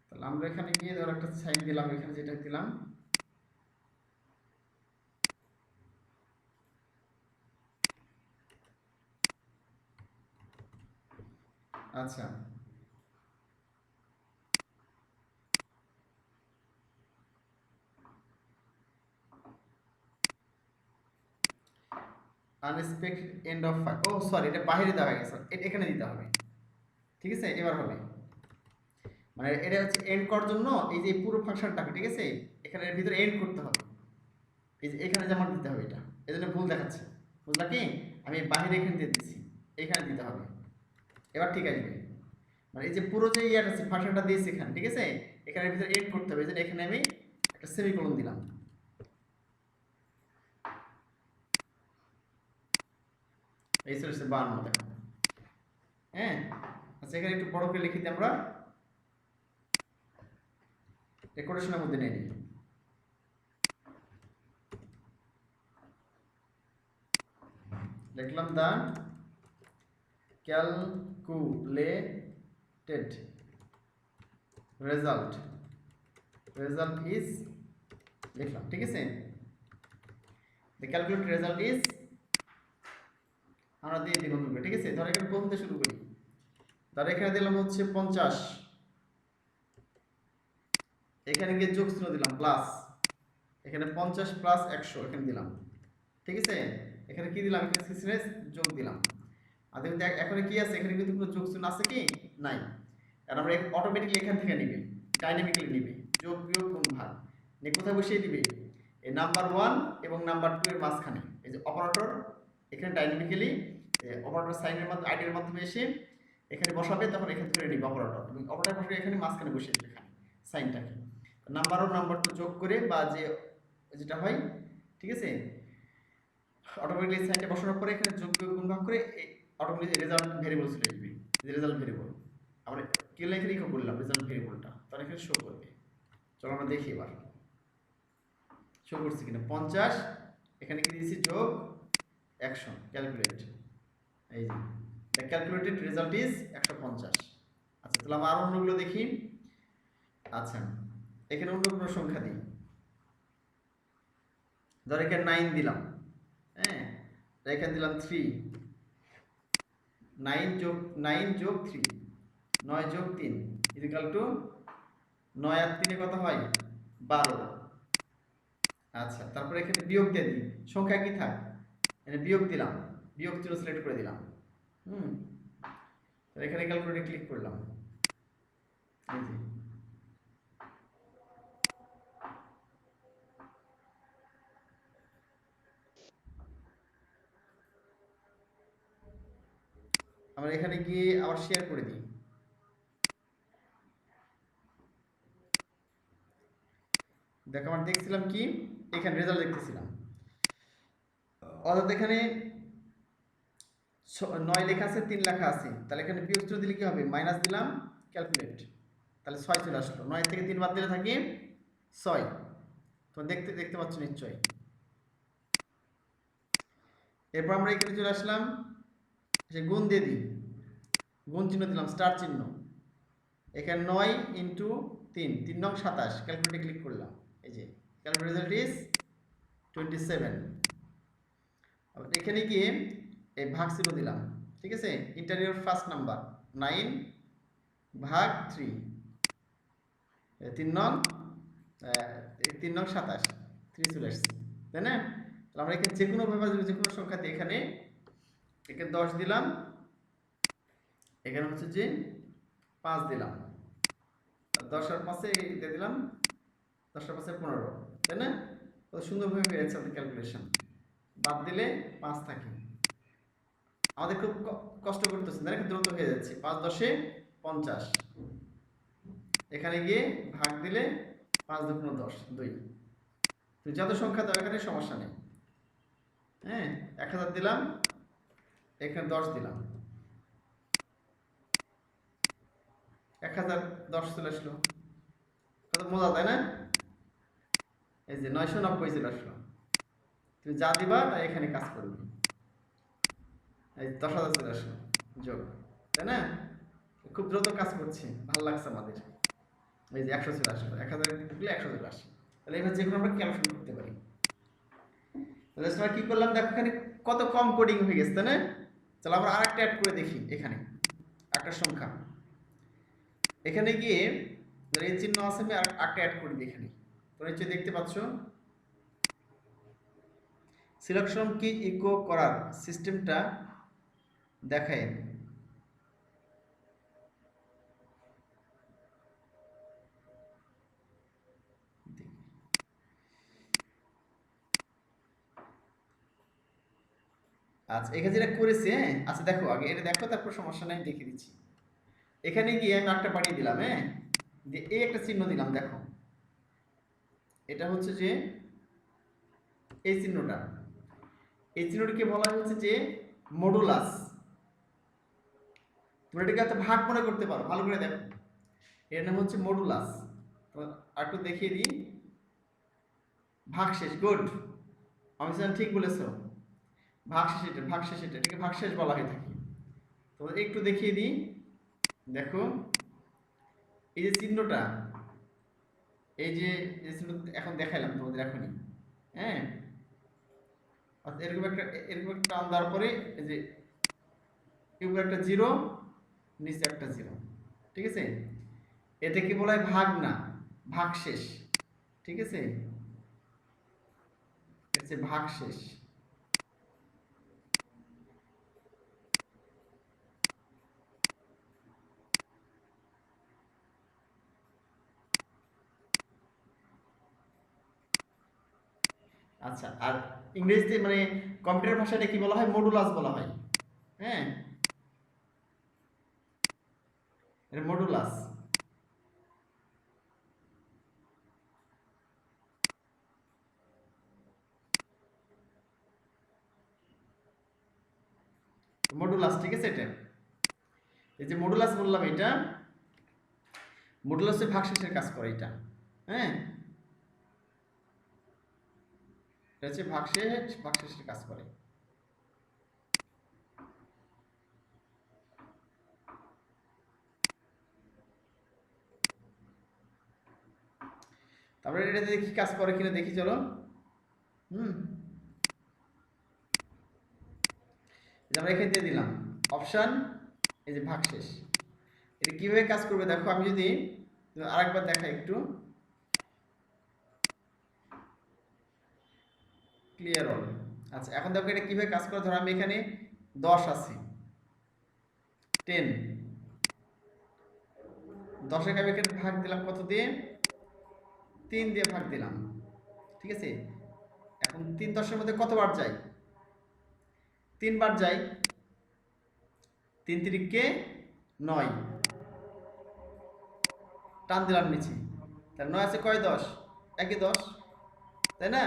তাহলে আমরা এখানে গিয়ে ধর একটা সাইন দিলাম, এখানে যেটা দিলাম, আচ্ছা unexpected end of file, oh sorry এটা বাইরে দেওয়া হয়ে গেছে, এটা এখানে দিতে হবে। ঠিক আছে, এবার হবে মানে এটা হচ্ছে এন্ড করার জন্য এই যে পুরো ফাংশনটাকে, ঠিক আছে, এখানে এর ভিতরে এন্ড করতে হবে, এই যে এখানে যেমন দিতে হবে, এটা এজন্য ভুল দেখাচ্ছে, বুঝলা কি? আমি বাইরে এখানে দিয়ে দিচ্ছি, এখানে দিতে হবে, এবার ঠিক আসবে। মানে এই যে পুরো যে ইয়াটা আছে ফাংশনটা দিয়েছি এখানে, ঠিক আছে, এখানে ভিতরে এন্ড করতে হবে, এই জন্য এখানে আমি একটা সেমিকোলন দিলাম। এই চলে এসেছে 52 দেখো, হ্যাঁ। আচ্ছা, এখানে একটু বড় করে লিখি দিই আমরা, রেকর্ডেশনের মধ্যে নিয়ে নিই। লিখলাম দা ক্যালকুলেটেড রেজাল্ট ইজ, লিখলাম, ঠিক আছে। দ্য ক্যালকুলেটেড রেজাল্ট ইজ, আমরা দিয়ে দিই নতুন করে, ঠিক আছে। ধর এখানে প্রথম থেকে শুরু করি, ধর এখানে দিলাম হচ্ছে 50, এখানে গিয়ে যোগ চিহ্ন দিলাম প্লাস, এখানে 50 প্লাস 100 এখানে দিলাম, ঠিক আছে। এখানে কি দিলাম, এখানে সিসনেস যোগ দিলাম। আর দেখুন এখানে কি আছে, এখানে কিন্তু কোনো যোগ চিহ্ন আছে কি নাই, কারণ আমরা অটোমেটিক্যালি এখান থেকে নিবে, ডাইনামিক্যালি নিবে, যোগ বিয়োগ গুণ ভাগ নিয়ে কোথায় বসিয়ে দিবে, এই নাম্বার 1 এবং নাম্বার 2 এর মাঝখানে, এই যে অপারেটর এখানে ডাইনামিক্যালি অপারেটর সাইনের মাধ্যমে আইডির মাধ্যমে এসে এখানে বসাবে, তখন এখান থেকে নিবে অপারেটর, এবং অপারেটর বসে এখানে মাঝখানে বসিয়ে দেবে এখানে সাইনটাকে, নাম্বার ও নাম্বার 2 যোগ করে বা যে যেটা হয়, ঠিক আছে, অটোমেটিক্যালি সাইনটা বসানোর পরে এখানে যোগ বিয়োগ গুণ ভাগ করে অটোমেটিক্যালি রেজাল্ট ভেরিয়েবল চলে আসবে, যে রেজাল্ট ভেরিয়েবল আমরা কি এখানে ইকো করলাম রেজাল্ট ভেরিয়েবলটা, তাহলে এখানে শো করবে। চলো আমরা দেখি এবার শো করছে কিনা। 50 এখানে কি দিয়েছি যোগ 100, ক্যালকুলেট, এই যে দ্য ক্যালকুলেটেড রেজাল্ট ইজ 150। আচ্ছা, তাহলে আমরা আর অন্যগুলো দেখি। আচ্ছা, এখানে অন্য কোনো সংখ্যা দিই, ধর এখানে 9 দিলাম, হ্যাঁ, এখানে দিলাম 3, 9 যোগ 3, 9 যোগ 3 ইকুয়াল টু 9 আর 3 কত হয় 12। আচ্ছা, তারপরে এখানে বিয়োগ দিয়ে দিই, সংখ্যা কি থাক, এখানে বিয়োগ দিলাম, বিয়োগ চিহ্ন সিলেক্ট করে দিলাম, তো এখানে ক্যালকুলেটরে ক্লিক করলাম, এই যে আমরা এখানে গিয়ে আবার শেয়ার করে দিই। দেখো আমরা দেখছিলাম কি, এখানে রেজাল্ট দেখতেছিলাম, অর্থাৎ এখানে 9 লেখা আছে, 3 লেখা আছে, তাহলে এখানে বিয়োগ চিহ্ন দিলে কি হবে, মাইনাস দিলাম, ক্যালকুলেট, তাহলে 6 চলে আসলো, 9 থেকে 3 বাদ দিলে থাকে 6। তো দেখতে পাচ্ছ নিশ্চয়ই, এরপর আমরা এখানে চলে আসলাম, সে গুণ দিয়ে দিই, গুণ চিহ্ন দিলাম, স্টার চিহ্ন। এখানে 9 ইন্টু 3, 3 নং 27, ক্যালকুলেটে ক্লিক করলাম, এই যে ক্যালকুলেট রেজাল্ট ইজ 27। আবার এখানে গিয়ে এই ভাগ চিহ্ন দিলাম, ঠিক আছে, ইন্টারিয়র ফার্স্ট নাম্বার 9 ভাগ 3, 3 নং 27, 3 চলে আসছে, তাই না? তাহলে আমরা এখানে যে কোনো ভাবে যে কোনো সংখ্যাতে এখানে 10 দিলাম, এখানে হচ্ছে যে 5 দিলাম, 10 আর 5 দিয়ে দিলাম, 10 আর 5 15, তাই না? কত সুন্দরভাবে হয়ে যাচ্ছে আমাদের ক্যালকুলেশন। বাদ দিলে 5 থাকে, আমাদের খুব কষ্ট করতেছে না, দ্রুত হয়ে যাচ্ছে। 5 10 50, এখানে গিয়ে ভাগ দিলে 5 2 10, 2। তুই যত সংখ্যা দাও এখানে সমস্যা নেই। হ্যাঁ, 1000 দিলাম, এখানে 10 দিলাম, 1010 চলে আসলো, কত মজা, তাই না? এই যে 990 চলে আসলো। তুমি যা দিবা তাই এখানে কাজ করবে। এই 10,000 চলে আসলো যোগ, তাই না? খুব দ্রুত কাজ করছে, ভালো লাগছে আমাদের। এই যে 100 চলে আসলো, 1000 দিলে 100 চলে আসে। তাহলে এবার যে কোনো আমরা ক্যালকুলেশন করতে পারি। তাহলে আমরা কি করলাম দেখো, এখানে কত কম কোডিং হয়ে গেছে, তাই না? চলো আমরা আরেকটা অ্যাড করে দেখি। এখানে একটা সংখ্যা, এখানে গিয়ে এই চিহ্ন আছে, আমি আরেকটা অ্যাড করে দিই এখানে। তোমরা নিচে দেখতে পাচ্ছ সিলেকশন কি ইকো করার সিস্টেমটা দেখায়। আচ্ছা, এখানে যেটা করেছে, হ্যাঁ, আচ্ছা দেখো আগে এটা দেখো, তারপর সমস্যা নাই দেখিয়ে দিচ্ছি। এখানে গিয়ে আমি একটা পাঠিয়ে দিলাম, হ্যাঁ, দিয়ে এই একটা চিহ্ন দিলাম, দেখো এটা হচ্ছে যে এই চিহ্নটা, এই চিহ্নটিকে বলা হচ্ছে যে মডুলাস। তোমরা এটাকে এত ভাগ মনে করতে পারো, ভালো করে দেখো, এর নাম হচ্ছে মডুলাস। তো আর একটু দেখিয়ে দিই, ভাগশেষ, গুড, আমি ঠিক বলেছো, ভাগশেষ, এটা ভাগশেষ, এটাকে ভাগশেষ বলা হয়ে থাকে। তো একটু দেখিয়ে দিই, দেখো এই যে চিহ্নটা, এই যে চিহ্ন এখন দেখাইলাম তোমাদের এখনই, হ্যাঁ, এরকম একটা টান দেওয়ার পরে এই যে উপরে একটা জিরো, নিচে একটা জিরো, ঠিক আছে? এটাকে বলা হয় ভাগ না, ভাগশেষ, ঠিক আছে? এটা ভাগশেষ। আচ্ছা, আর ইংরেজিতে মানে কম্পিউটার ভাষাটা কি বলা হয়? মডুলাস বলা হয়, হ্যাঁ, এটা মডুলাস। মডুলাস, ঠিক আছে? এটা এই যে মডুলাস বললাম, এটা মডুলাসে ভাগশেষের কাজ করে এটা, হ্যাঁ, এটা হচ্ছে ভাগশেষের কাজ করে। তারপরে এটাতে দেখি কাজ করে কিনা, দেখি চলো। আমরা এখানে দিয়ে দিলাম অপশন, এই যে ভাগশেষ, এটা কিভাবে কাজ করবে দেখো। আমি যদি আরেকবার দেখাই একটু ক্লিয়ার অল। আচ্ছা, এখন দেখো এটা কিভাবে কাজ করে। ধরো আমি এখানে 10 আছে, 10, 10-এ আমি এখানে ভাগ দিলাম কত দিয়ে? 3 দিয়ে ভাগ দিলাম, ঠিক আছে? এখন 3 10-এর মধ্যে কতবার যায়? 3 বার যায়, 3 3 9, টান দিলাম নিচে, তাহলে 9 আছে কয় 10, 1 10, তাই না?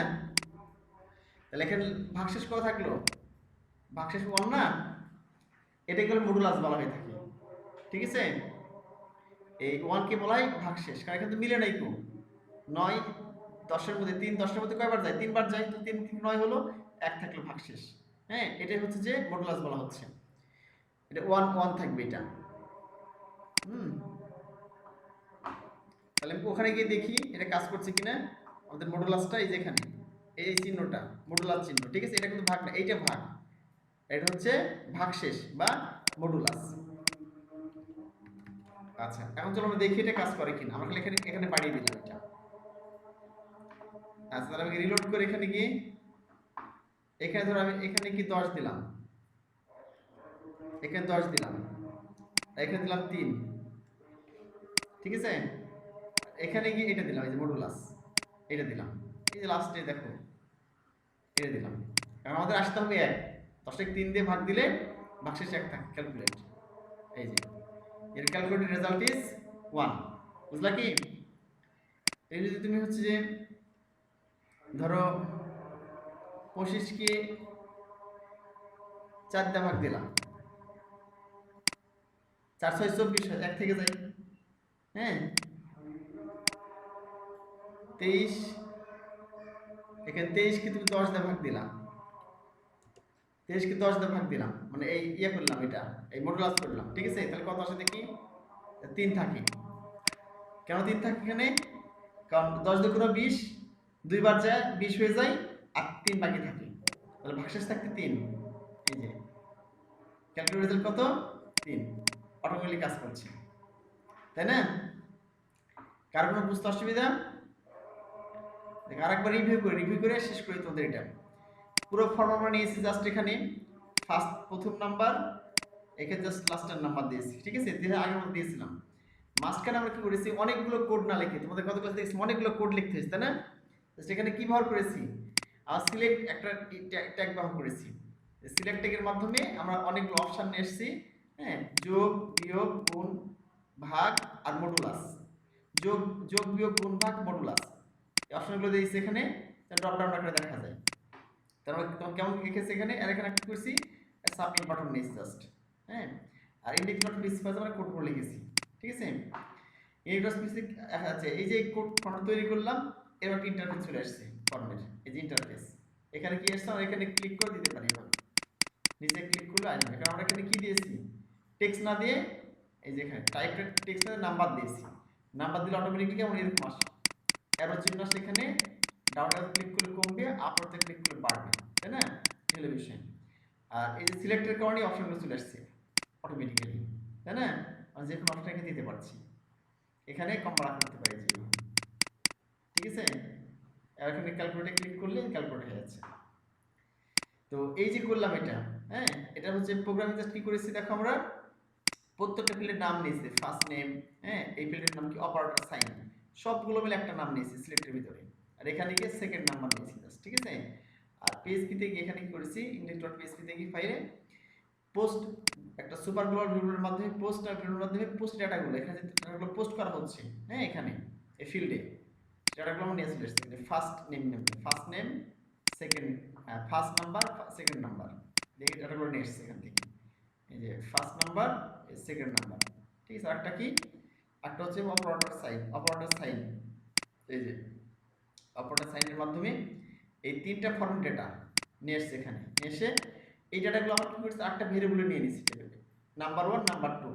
তাহলে এখানে ভাগশেষ কত থাকলো? ভাগশেষ 1 না? এটাকে বলে মডুলাস বলা হয়ে থাকে, ঠিক আছে? এই 1 কে বলা হয় ভাগশেষ, কারণ এখানে তো মিলে নাই কো। 9 10-এর মধ্যে 3 10-এর মধ্যে কয়বার যায়? 3 বার যায়, তো 3 3 9 হলো, 1 থাকলো ভাগশেষ, হ্যাঁ, এটাই হচ্ছে যে মডুলাস বলা হচ্ছে। এটা 1 1 থাকবে এটা। তাহলে ওখানে গিয়ে দেখি এটা কাজ করছে কিনা। আমাদের মডুলাসটা এই যে এখানে এই চিহ্নটা মডুলাস চিহ্ন, ঠিক আছে? এটা কিন্তু ভাগ না, এইটা ভাগ, এটা হচ্ছে ভাগশেষ বা মডুলাস। আচ্ছা, এখন চলো আমরা দেখি এটা কাজ করে কিনা। আমরা এখানে এখানে বাড়িয়ে দিলাম এটা। আচ্ছা, তাহলে আমি রিলোড করে এখানে গিয়ে এখানে ধরো আমি এখানে কি 10 দিলাম, এখানে 10 দিলাম, এখানে দিলাম 3, ঠিক আছে? এখানে গিয়ে এটা দিলাম, এই যে মডুলাস এটা দিলাম, এই যে লাস্টে দেখো এটা দিলাম। কারণ আমাদের আসতে হবে 1, 10 3 দিয়ে ভাগ দিলে ভাগশেষ 1 থাকে। ক্যালকুলেট, এই যে এর ক্যালকুলেটেড রেজাল্ট ইজ 1। বুঝলা কি? এই যদি তুমি হচ্ছে যে ধরো 25 কে 4 দিয়ে ভাগ দিলাম, 4 6 24 1 থেকে যায়। হ্যাঁ, 23, এখানে 23 কে তুমি 10 দিয়ে ভাগ দিলাম, 23 কে 10 দিয়ে ভাগ দিলাম, মানে এই করলাম, এটা এই মডুলাস করলাম, ঠিক আছে? তাহলে কত আসে দেখি? 3 থাকে। কেন 3 থাকে এখানে? কারণ 10 2 20, 2 বার যায় 20 হয়ে যায়, আর 3 বাকি থাকে। তাহলে ভাগশেষ থাকতে 3। এই যে ক্যালকুলেট রেজাল্ট কত? 3। অটোমেটিক্যালি কাজ করছে, তাই না? কার কোনো বুঝতে অসুবিধা? আরেকবার রিভিউ করে শেষ করি তোমাদের এটা। পুরো ফর্ম আমরা নিয়েছি জাস্ট এখানে প্রথম নাম্বার, এখানে জাস্ট লাস্টের নাম্বার দিয়েছি, ঠিক আছে? দিয়ে আগের মতো দিয়েছিলাম। মাঝখানে আমরা কি করেছি, অনেকগুলো কোড না লিখে, তোমাদের গত ক্লাসে দেখছি অনেকগুলো কোড লিখতে হয়েছে, তাই না? সেখানে কি ব্যবহার করেছি? সিলেক্ট একটা ট্যাগ ব্যবহার করেছি। সিলেক্ট ট্যাগের মাধ্যমে আমরা অনেকগুলো অপশন নিয়ে এসেছি। হ্যাঁ, যোগ বিয়োগ গুণ ভাগ আর মডুলাস। যোগ যোগ বিয়োগ গুণ ভাগ মডুলাস, এই অপশনগুলো দিয়েছি এখানে, ড্রপ ডাউন আকারে দেখা যায়। তারপর তোমার কেমন লিখেছে এখানে, আর এখানে কি করছি, সাবমিট বাটন নিয়েছি জাস্ট। হ্যাঁ, আর ইন্ডেক্স ডট পিএসপি আমরা কোড করে লিখেছি, ঠিক আছে? এই ডট পিএসপি আছে, এই যে কোড ফর্ম তৈরি করলাম, এবার ইন্টারফেস চলে আসছে ফর্মের, এই যে ইন্টারফেস। এখানে কি আসছে, আমরা এখানে ক্লিক করে দিতে পারি, এভাবে নিচে ক্লিক করলে আসবে। কারণ আমরা এখানে কি দিয়েছি, টেক্সট না দিয়ে, এই যে এখানে টাইপের টেক্সট না নাম্বার দিয়েছি। নাম্বার দিলে অটোমেটিক্যালি কেমন এরকম আসে, অ্যারো চিহ্ন আসে এখানে, ডাউন অ্যারো ক্লিক করলে কমবে, আপ অ্যারোতে ক্লিক করলে বাড়বে, তাই না? এই বিষয়। আর এই যে সিলেক্টের কারণে অপশনগুলো চলে আসছে অটোমেটিক্যালি, তাই না? আমি যে কোনো অপশন এখানে দিতে পারছি, এখানে কম বাড়া করতে পারি, যে ঠিক আছে? এখানে ক্যালকুলেটে ক্লিক করলে ক্যালকুলেট হয়ে যাচ্ছে। তো এই যে করলাম এটা, হ্যাঁ, এটা হচ্ছে প্রোগ্রামিং জাস্ট কি করেছি দেখো, আমরা প্রত্যেকটা ফিল্ডের নাম নিয়েছি, ফার্স্ট নেম, হ্যাঁ, এই ফিল্ডের নাম কি, অপারেটর সাইন, সবগুলো মিলে একটা নাম নিয়েছি সিলেক্টের ভিতরে। আর এখানে গিয়ে সেকেন্ড নাম্বার নিয়েছি জাস্ট, ঠিক আছে? আর পিএইচপি তে গিয়ে এখানে কি করেছি, index.php তে গিয়ে ফাইলে পোস্ট একটা সুপার গ্লোবাল ভিউর মাধ্যমে, পোস্ট আর ভিউর মাধ্যমে পোস্ট ডাটাগুলো এখানে যে ডাটাগুলো পোস্ট করা হচ্ছে, হ্যাঁ, এখানে এই ফিল্ডে ডাটাগুলো আমরা নিয়ে চলে এসেছি। First name, second, first number, second number, এই ডাটাগুলো নিয়ে এসেছি এখান থেকে। এই যে ফার্স্ট নাম্বার, সেকেন্ড নাম্বার, ঠিক আছে? একটা কি, একটা হচ্ছে অপারেটর সাইন, এই যে অপারেটর সাইনের মাধ্যমে এই তিনটা ফর্ম ডেটা নিয়ে এসেছে এখানে। নিয়ে এসে এই ডেটাগুলো আমরা কি করছি, একটা ভেরিয়েবলে নিয়ে নিয়েছি, নাম্বার 1 নাম্বার 2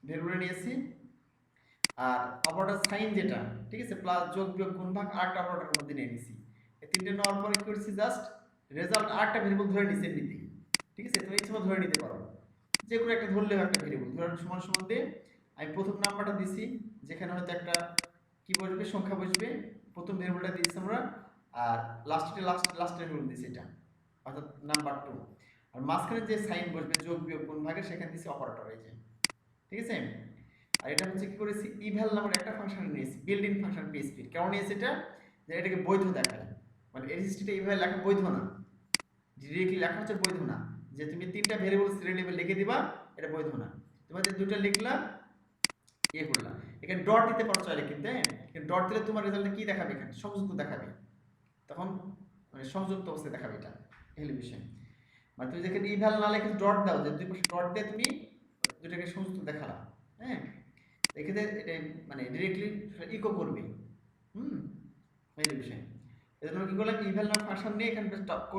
ভেরিয়েবলে নিয়েছি। আর অপারেটর সাইন যেটা, ঠিক আছে, প্লাস যোগ বিয়োগ গুণ ভাগ আরেকটা অপারেটরের মধ্যে নিয়ে নিয়েছি। এই তিনটে নেওয়ার পরে কি করছি, জাস্ট রেজাল্ট আরেকটা ভেরিয়েবল ধরে নিয়েছি এমনিতেই, ঠিক আছে? তুমি ইচ্ছা ধরে নিতে পারো, যে কোনো একটা ধরলেও একটা ভেরিয়েবল ধরে সমান সমান দিয়ে আমি প্রথম নাম্বারটা দিছি, যেখানে হয়তো একটা কি বসবে, সংখ্যা বসবে, প্রথম ভেরিয়েবলটা দিয়েছি আমরা। আর লাস্টের ভেরিয়েবল দিয়েছি এটা, অর্থাৎ নাম্বার 2। আর মাঝখানে যে সাইন বসবে যোগ বিয়োগ গুণ ভাগের, সেখানে দিয়েছি অপারেটর, এই যে, ঠিক আছে? আর এটা হচ্ছে কি করেছি, ইভ্যাল নামের একটা ফাংশন নিয়েছি, বিল্ট ইন ফাংশন পিএইচপি। কেমন নিয়েছি এটা, যে এটাকে বৈধ দেখায়, মানে এসএসটিটা ইভ্যাল লেখা বৈধ না, ডিরেক্টলি লেখা হচ্ছে বৈধ না, যে তুমি তিনটা ভেরিয়েবল সিরিয়াল লিখে দিবা, এটা বৈধ না। তোমাদের দুটো লিখলা, ইয়ে করলাম, এখানে ডট দিতে পারো চাইলে, কিন্তু হ্যাঁ, ডট দিলে তোমার রেজাল্টে কি দেখাবে, এখানে সংযুক্ত দেখাবে, তখন মানে সংযুক্ত অবস্থায় দেখাবে, এটা এই বিষয়। মানে তুমি যেখানে ইভ্যাল না লিখে ডট দাও, যে দুই পাশে ডট দিয়ে তুমি দুটাকে সংযুক্ত দেখালা, হ্যাঁ, এক্ষেত্রে এটা মানে ডিরেক্টলি ইকো করবে, এই বিষয়। এজন্য কি করলাম, ইভ্যাল নাম ফাংশন নিয়ে এখানে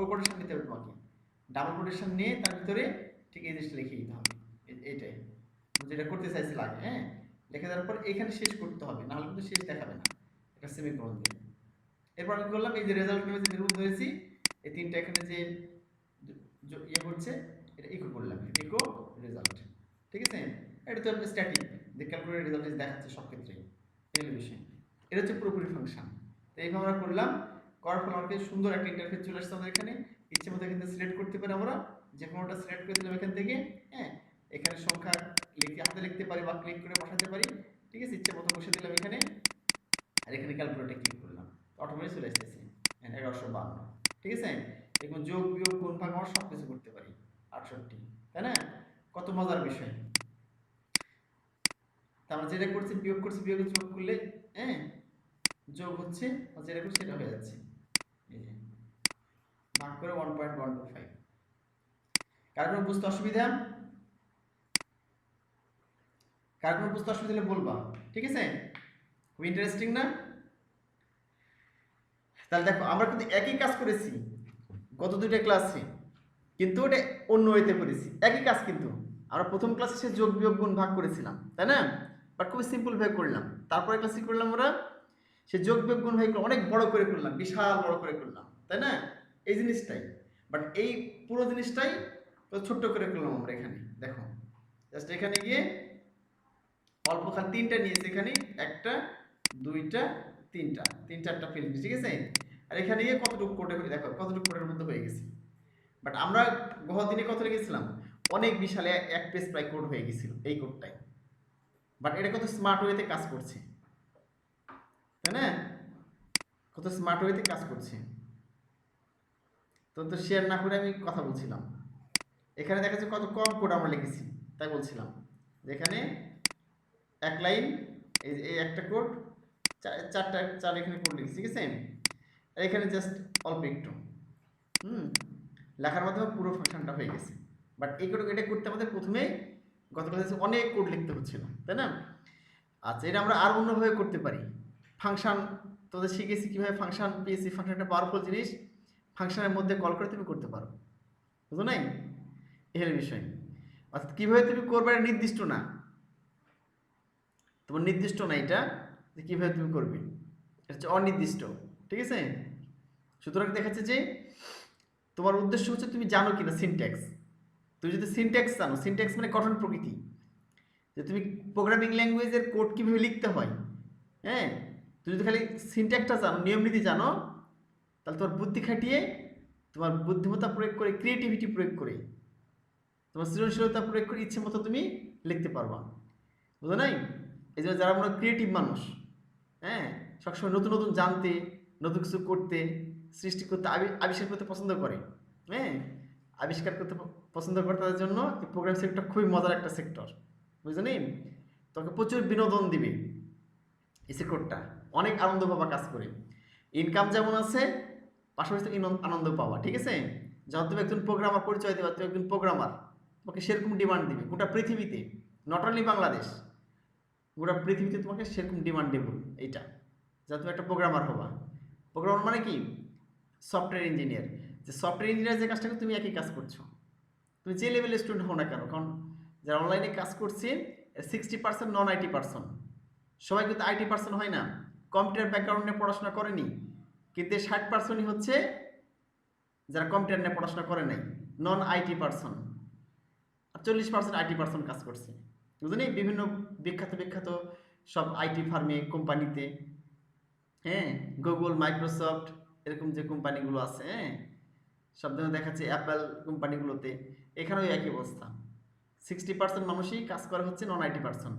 কোটেশন দিতে হবে তোমাকে, ডাবল কোটেশন নিয়ে তার ভিতরে ঠিক এই জিনিসটা লিখে দিতে হবে, এইটাই যেটা করতে চাইছি লাগে। হ্যাঁ, লিখে দেওয়ার পর এখানে শেষ করতে হবে, নাহলে কিন্তু শেষ দেখাবে না, এটা সেমিকোলন দিয়ে। এরপর আমি করলাম এই যে রেজাল্ট নেমে যে বের হয়েছি, এই তিনটা এখানে যে ইয়ে করছে এটা ইকো করলাম, ইকো রেজাল্ট। ঠিক আছে, এটা তো স্ট্যাটিক, যে ক্যালকুলেটেড রেজাল্ট দেখাচ্ছে সব ক্ষেত্রেই, এই বিষয়। এটা হচ্ছে পুরোপুরি ফাংশন। তো এইভাবে আমরা করলাম, করার ফলে আমাদের সুন্দর একটা ইন্টারফেস চলে আসছে আমাদের এখানে। ইচ্ছে মতো এখান থেকে সিলেক্ট করতে পারি, আমরা যে কোনোটা সিলেক্ট করে দিলাম এখান থেকে। হ্যাঁ, এখানে সংখ্যা লিখে হাতে লিখতে পারি বা ক্লিক করে বসাতে পারি। ঠিক আছে, ইচ্ছে মতো বসে দিলাম এখানে, আর এখানে ক্যালকুলেটরে ক্লিক করলাম, অটোমেটিক চলে আসতেছে 1152। ঠিক আছে, এখন যোগ বিয়োগ গুণ ভাগ আমরা সব কিছু করতে পারি 68, তাই না? কত মজার বিষয়। তা আমরা যেটা করছি বিয়োগ করছি, বিয়োগ যোগ করলে হ্যাঁ যোগ হচ্ছে, আর যেটা করছি সেটা হয়ে যাচ্ছে, এই যে ভাগ করে 1.125। কার কোনো বুঝতে অসুবিধা? কার কোনো বুঝতে অসুবিধা হলে বলবা, ঠিক আছে? খুব ইন্টারেস্টিং না? তাহলে দেখো আমরা কিন্তু একই কাজ করেছি গত দুইটা ক্লাসে, কিন্তু ওটা অন্য ওয়েতে করেছি, একই কাজ কিন্তু। আমরা প্রথম ক্লাসে সে যোগ বিয়োগ গুণ ভাগ করেছিলাম, তাই না? বাট খুবই সিম্পল ভাবে করলাম। তারপরে ক্লাসে করলাম আমরা সে যোগ বিয়োগ গুণ ভাগ অনেক বড় করে করলাম, বিশাল বড় করে করলাম, তাই না? এই জিনিসটাই, বাট এই পুরো জিনিসটাই তো ছোট্ট করে করলাম আমরা এখানে। দেখো জাস্ট এখানে গিয়ে অল্প খালি তিনটা নিয়েছি, এখানে একটা দুইটা তিনটা, তিন চারটা ফিল, ঠিক আছে? আর এখানে গিয়ে কতটুকু কোডে, দেখো কতটুকু কোডের মধ্যে হয়ে গেছে। বাট আমরা গত দিনে কত লিখেছিলাম, অনেক বিশালে এক পেজ প্রায় কোড হয়ে গেছিল এই কোডটাই। বাট এটা কত স্মার্ট ওয়েতে কাজ করছে, তাই না? কত স্মার্ট ওয়েতে কাজ করছে। তো শেয়ার না করে আমি কথা বলছিলাম। এখানে দেখা যাচ্ছে কত কম কোড আমরা লিখেছি, তাই বলছিলাম যেখানে এক লাইন এই একটা কোড চার এখানে কোড লিখেছি, ঠিক আছে? আর এখানে জাস্ট অল্প একটু লেখার মাধ্যমে পুরো ফাংশনটা হয়ে গেছে। বাট এই কোড এটা করতে আমাদের প্রথমে গত ক্লাসে অনেক কোড লিখতে হচ্ছিল, তাই না? আচ্ছা, এটা আমরা আর অন্যভাবে করতে পারি। ফাংশন তোদের শিখেছি কীভাবে ফাংশন পেয়েছি, ফাংশন একটা পাওয়ারফুল জিনিস, ফাংশনের মধ্যে কল করে তুমি করতে পারো, বুঝো নাই? এর বিষয় অর্থাৎ কীভাবে তুমি করবে এটা নির্দিষ্ট না, তোমার নির্দিষ্ট না এটা যে কীভাবে তুমি করবে, এটা হচ্ছে অনির্দিষ্ট, ঠিক আছে? সুতরাং দেখাচ্ছে যে তোমার উদ্দেশ্য হচ্ছে তুমি জানো কিনা সিনট্যাক্স। তুমি যদি সিনট্যাক্স জানো, সিনট্যাক্স মানে গঠন প্রকৃতি, যে তুমি প্রোগ্রামিং ল্যাঙ্গুয়েজের কোড কীভাবে লিখতে হয়, হ্যাঁ, তুমি যদি খালি সিনট্যাক্সটা জানো, নিয়ম নীতি জানো, তাহলে তোমার বুদ্ধি খাটিয়ে, তোমার বুদ্ধিমত্তা প্রয়োগ করে, ক্রিয়েটিভিটি প্রয়োগ করে, তোমার সৃজনশীলতা প্রয়োগ করে ইচ্ছে মতো তুমি লিখতে পারবা, বুঝো নাই? এই জন্য যারা আমরা ক্রিয়েটিভ মানুষ, হ্যাঁ, সবসময় নতুন নতুন জানতে, নতুন কিছু করতে, সৃষ্টি করতে, আবিষ্কার করতে পছন্দ করে, হ্যাঁ, আবিষ্কার করতে পছন্দ করে, তাদের জন্য এই প্রোগ্রাম সেক্টর খুবই মজার একটা সেক্টর, বুঝলি? তোকে প্রচুর বিনোদন দিবে এই সেক্টরটা, অনেক আনন্দ পাবা কাজ করে, ইনকাম যেমন আছে পাশাপাশি আনন্দ পাবা, ঠিক আছে? যখন তুমি একজন প্রোগ্রামার পরিচয় দেবা, তুমি একজন প্রোগ্রামার, তোমাকে সেরকম ডিমান্ড দিবে গোটা পৃথিবীতে, নট অনলি বাংলাদেশ, গোটা পৃথিবীতে তোমাকে সেরকম ডিমান্ড দেব এইটা, যা তুমি একটা প্রোগ্রামার হবা। প্রোগ্রামার মানে কি? Software engineer. যে সফটওয়্যার ইঞ্জিনিয়ার যে কাজটা তুমি একই কাজ করছো, তুমি যে লেভেলের স্টুডেন্ট হও না কেন, কারণ যারা অনলাইনে কাজ করছে 60% নন আইটি পার্সন, সবাই কিন্তু আইটি পার্সন হয় না, কম্পিউটার ব্যাকগ্রাউন্ড নিয়ে পড়াশোনা করেনি, কিন্তু 60%ই হচ্ছে যারা কম্পিউটার নিয়ে পড়াশোনা করে নাই, নন আইটি পার্সন, আর 40% আইটি পার্সন কাজ করছে, বুঝলি? বিভিন্ন বিখ্যাত বিখ্যাত সব আইটি ফার্মে, কোম্পানিতে, হ্যাঁ, গুগল, মাইক্রোসফট, এরকম যে কোম্পানিগুলো আছে, হ্যাঁ, সব ধরনের দেখাচ্ছে অ্যাপেল কোম্পানিগুলোতে, এখানেও একই অবস্থা। 60% মানুষই কাজ করে হচ্ছে নন আইটি পার্সন,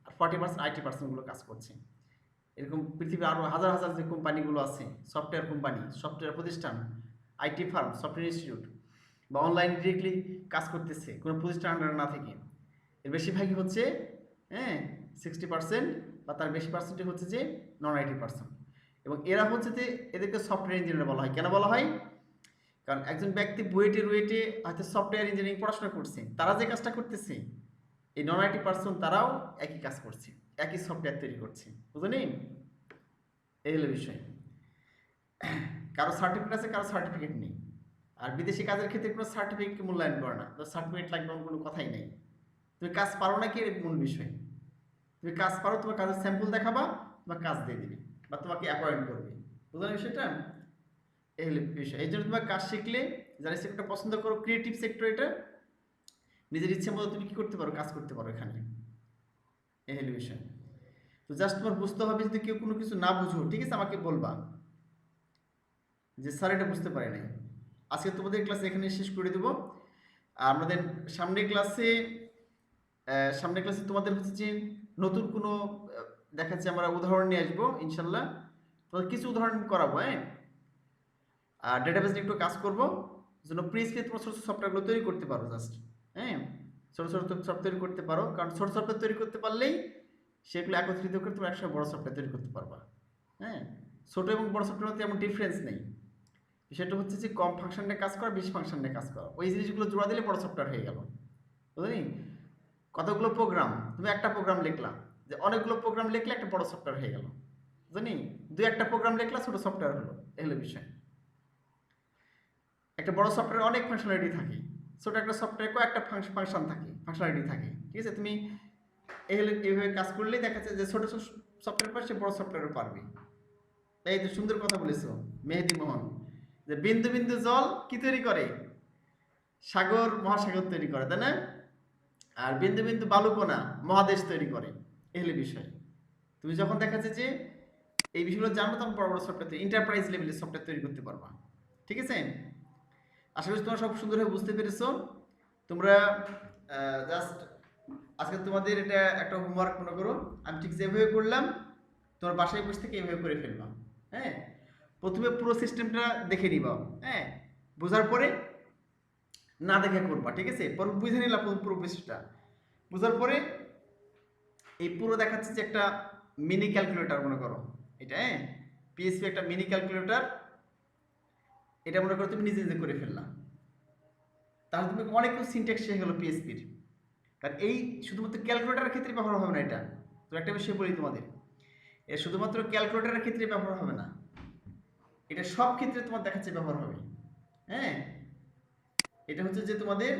আর 40% আইটি পার্সনগুলো কাজ করছে। এরকম পৃথিবীর আরও হাজার হাজার যে কোম্পানিগুলো আছে, সফটওয়্যার কোম্পানি, সফটওয়্যার প্রতিষ্ঠান, আইটি ফার্ম, সফটওয়্যার ইনস্টিটিউট, বা অনলাইন ডিরেক্টলি কাজ করতেছে কোনো প্রতিষ্ঠান আন্ডারে না থেকে, এর বেশিরভাগই হচ্ছে, হ্যাঁ, 60% বা তার বেশি পার্সেন্টই হচ্ছে যে নন আইটি পার্সন। এবং এরা হচ্ছে যে এদেরকে সফটওয়্যার ইঞ্জিনিয়ার বলা হয়। কেন বলা হয়? কারণ একজন ব্যক্তি বুয়েটে রুয়েটে হয়তো সফটওয়্যার ইঞ্জিনিয়ারিং পড়াশোনা করছে, তারা যে কাজটা করতেছে, এই নন আইটি পার্সন তারাও একই কাজ করছে, একই সফটওয়্যার তৈরি করছে, বুঝলি? এই হলো বিষয়। কারো সার্টিফিকেট আছে, কারো সার্টিফিকেট নেই, আর বিদেশি কাজের ক্ষেত্রে কোনো সার্টিফিকেট মূল্যায়ন করে না, তো সার্টিফিকেট লাগবে এমন কোনো কথাই নেই। তুমি কাজ পারো নাকি এর মূল বিষয়। তুমি কাজ পারো, তোমার কাজের স্যাম্পল দেখাবা, তোমার কাজ দিয়ে দিবে বা তোমাকে অ্যাপয়েন্ট করবে। বুঝলেন বিষয়টা? এই হলো বিষয়। এই জন্য তোমার কাজ শিখলে, যারা সেক্টরটা পছন্দ করো, ক্রিয়েটিভ সেক্টর, এটা নিজের ইচ্ছে মতো তুমি কি করতে পারো, কাজ করতে পারো এখানে। এই হলো বিষয়। তো জাস্ট তোমার বুঝতে হবে, যদি কেউ কোনো কিছু না বুঝো, ঠিক আছে, আমাকে বলবা যে স্যার এটা বুঝতে পারি নাই। আজকে তোমাদের ক্লাস এখানে শেষ করে দেবো। আর আমাদের সামনের ক্লাসে তোমাদের হচ্ছে যে নতুন কোনো দেখাচ্ছে, আমরা উদাহরণ নিয়ে আসবো ইনশাল্লাহ। তোমাদের কিছু উদাহরণ করাবো, হ্যাঁ। আর ডেটাবেস নিয়ে একটু কাজ করবো, যেন প্রিজকে তোমার ছোটো ছোটো সফটওয়্যারগুলো তৈরি করতে পারো জাস্ট, হ্যাঁ। ছোটো ছোটো সফটওয়্যার তৈরি করতে পারো, কারণ ছোটো সফটওয়্যার তৈরি করতে পারলেই সেগুলো একত্রিত করে তুমি একসাথে বড় সফটওয়্যার তৈরি করতে পারবা, হ্যাঁ। ছোটো এবং বড় সফটওয়্যার মধ্যে এমন ডিফারেন্স নেই। সেটা হচ্ছে যে কম ফাংশন নিয়ে কাজ করা, বেশি ফাংশন নিয়ে কাজ করা, ওই জিনিসগুলো জোড়া দিলে বড় সফটওয়্যার হয়ে গেল। বুঝলি? কতগুলো প্রোগ্রাম, তুমি একটা প্রোগ্রাম লিখলা, যে অনেকগুলো প্রোগ্রাম লিখলে একটা বড় সফটওয়্যার হয়ে গেল। জানি দুই একটা প্রোগ্রাম লিখলা, ছোট সফটওয়্যার হলো। এগুলো বিষয়। একটা বড় সফটওয়্যারে অনেক ফাংশনালিটি থাকে, ছোট একটা সফটওয়্যারে কয়েকটা ফাংশন থাকে, ফাংশনালিটি থাকে, ঠিক আছে। তুমি এইভাবে কাজ করলেই দেখা যাচ্ছে যে ছোট সফটওয়্যার পারছে, বড় সফটওয়্যারও পারবে। এই তো সুন্দর কথা বলেছো মেহেদি মোহন, যে বিন্দু বিন্দু জল কি তৈরি করে, সাগর মহাসাগর তৈরি করে, তাই না? আর বিন্দু বিন্দু বালুকণা মহাদেশ তৈরি করে। এই হলো বিষয়। তুমি যখন দেখা যাচ্ছে যে এই বিষয়গুলো জানো, তখন বড় বড় সফটওয়্যার, এন্টারপ্রাইজ লেভেলের সফটওয়্যার তৈরি করতে পারবা, ঠিক আছে। আশা করি তোমরা সব সুন্দরভাবে বুঝতে পেরেছো। তোমরা জাস্ট আজকে তোমাদের এটা একটা হোমওয়ার্ক মনে করো, আমি ঠিক যেভাবে করলাম তোমার বাসায় বসে থেকে এইভাবে করে ফেলবা, হ্যাঁ। প্রথমে পুরো সিস্টেমটা দেখে নিবা, হ্যাঁ। বোঝার পরে না দেখে করবা, ঠিক আছে। পরে বুঝে নিলাম পুরো বিষয়টা, বোঝার পরে এই পুরো দেখাচ্ছে যে একটা মিনি ক্যালকুলেটর মনে করো এটা, হ্যাঁ। পিএসপি একটা মিনি ক্যালকুলেটর, এটা মনে করো তুমি নিজে নিজে করে ফেললাম, তাহলে তুমি অনেক কিছু সিনট্যাক্স শিখে গেলো পিএসপির। কারণ এই শুধুমাত্র ক্যালকুলেটারের ক্ষেত্রে ব্যবহার হবে না, এটা তো একটা বিষয় বলি তোমাদের, এটা শুধুমাত্র ক্যালকুলেটারের ক্ষেত্রে ব্যবহার হবে না, এটা সব ক্ষেত্রে তোমার দেখাচ্ছে ব্যবহার হবে, হ্যাঁ। এটা হচ্ছে যে তোমাদের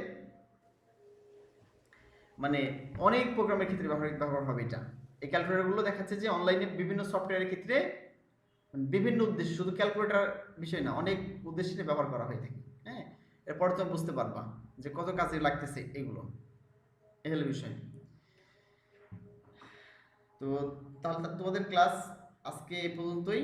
মানে অনেক প্রোগ্রামের ক্ষেত্রে ব্যবহার হবে এটা। এই ক্যালকুলেটরগুলো দেখাচ্ছে যে অনলাইনে বিভিন্ন সফটওয়্যারের ক্ষেত্রে বিভিন্ন উদ্দেশ্যে, শুধু ক্যালকুলেটর বিষয় না, অনেক উদ্দেশ্যে ব্যবহার করা হয়ে থাকে, হ্যাঁ। এরপর তুমি বুঝতে পারবা যে কত কাজে লাগতেছে এগুলো। এই হলো বিষয়। তো তাহলে তোমাদের ক্লাস আজকে এই পর্যন্তই।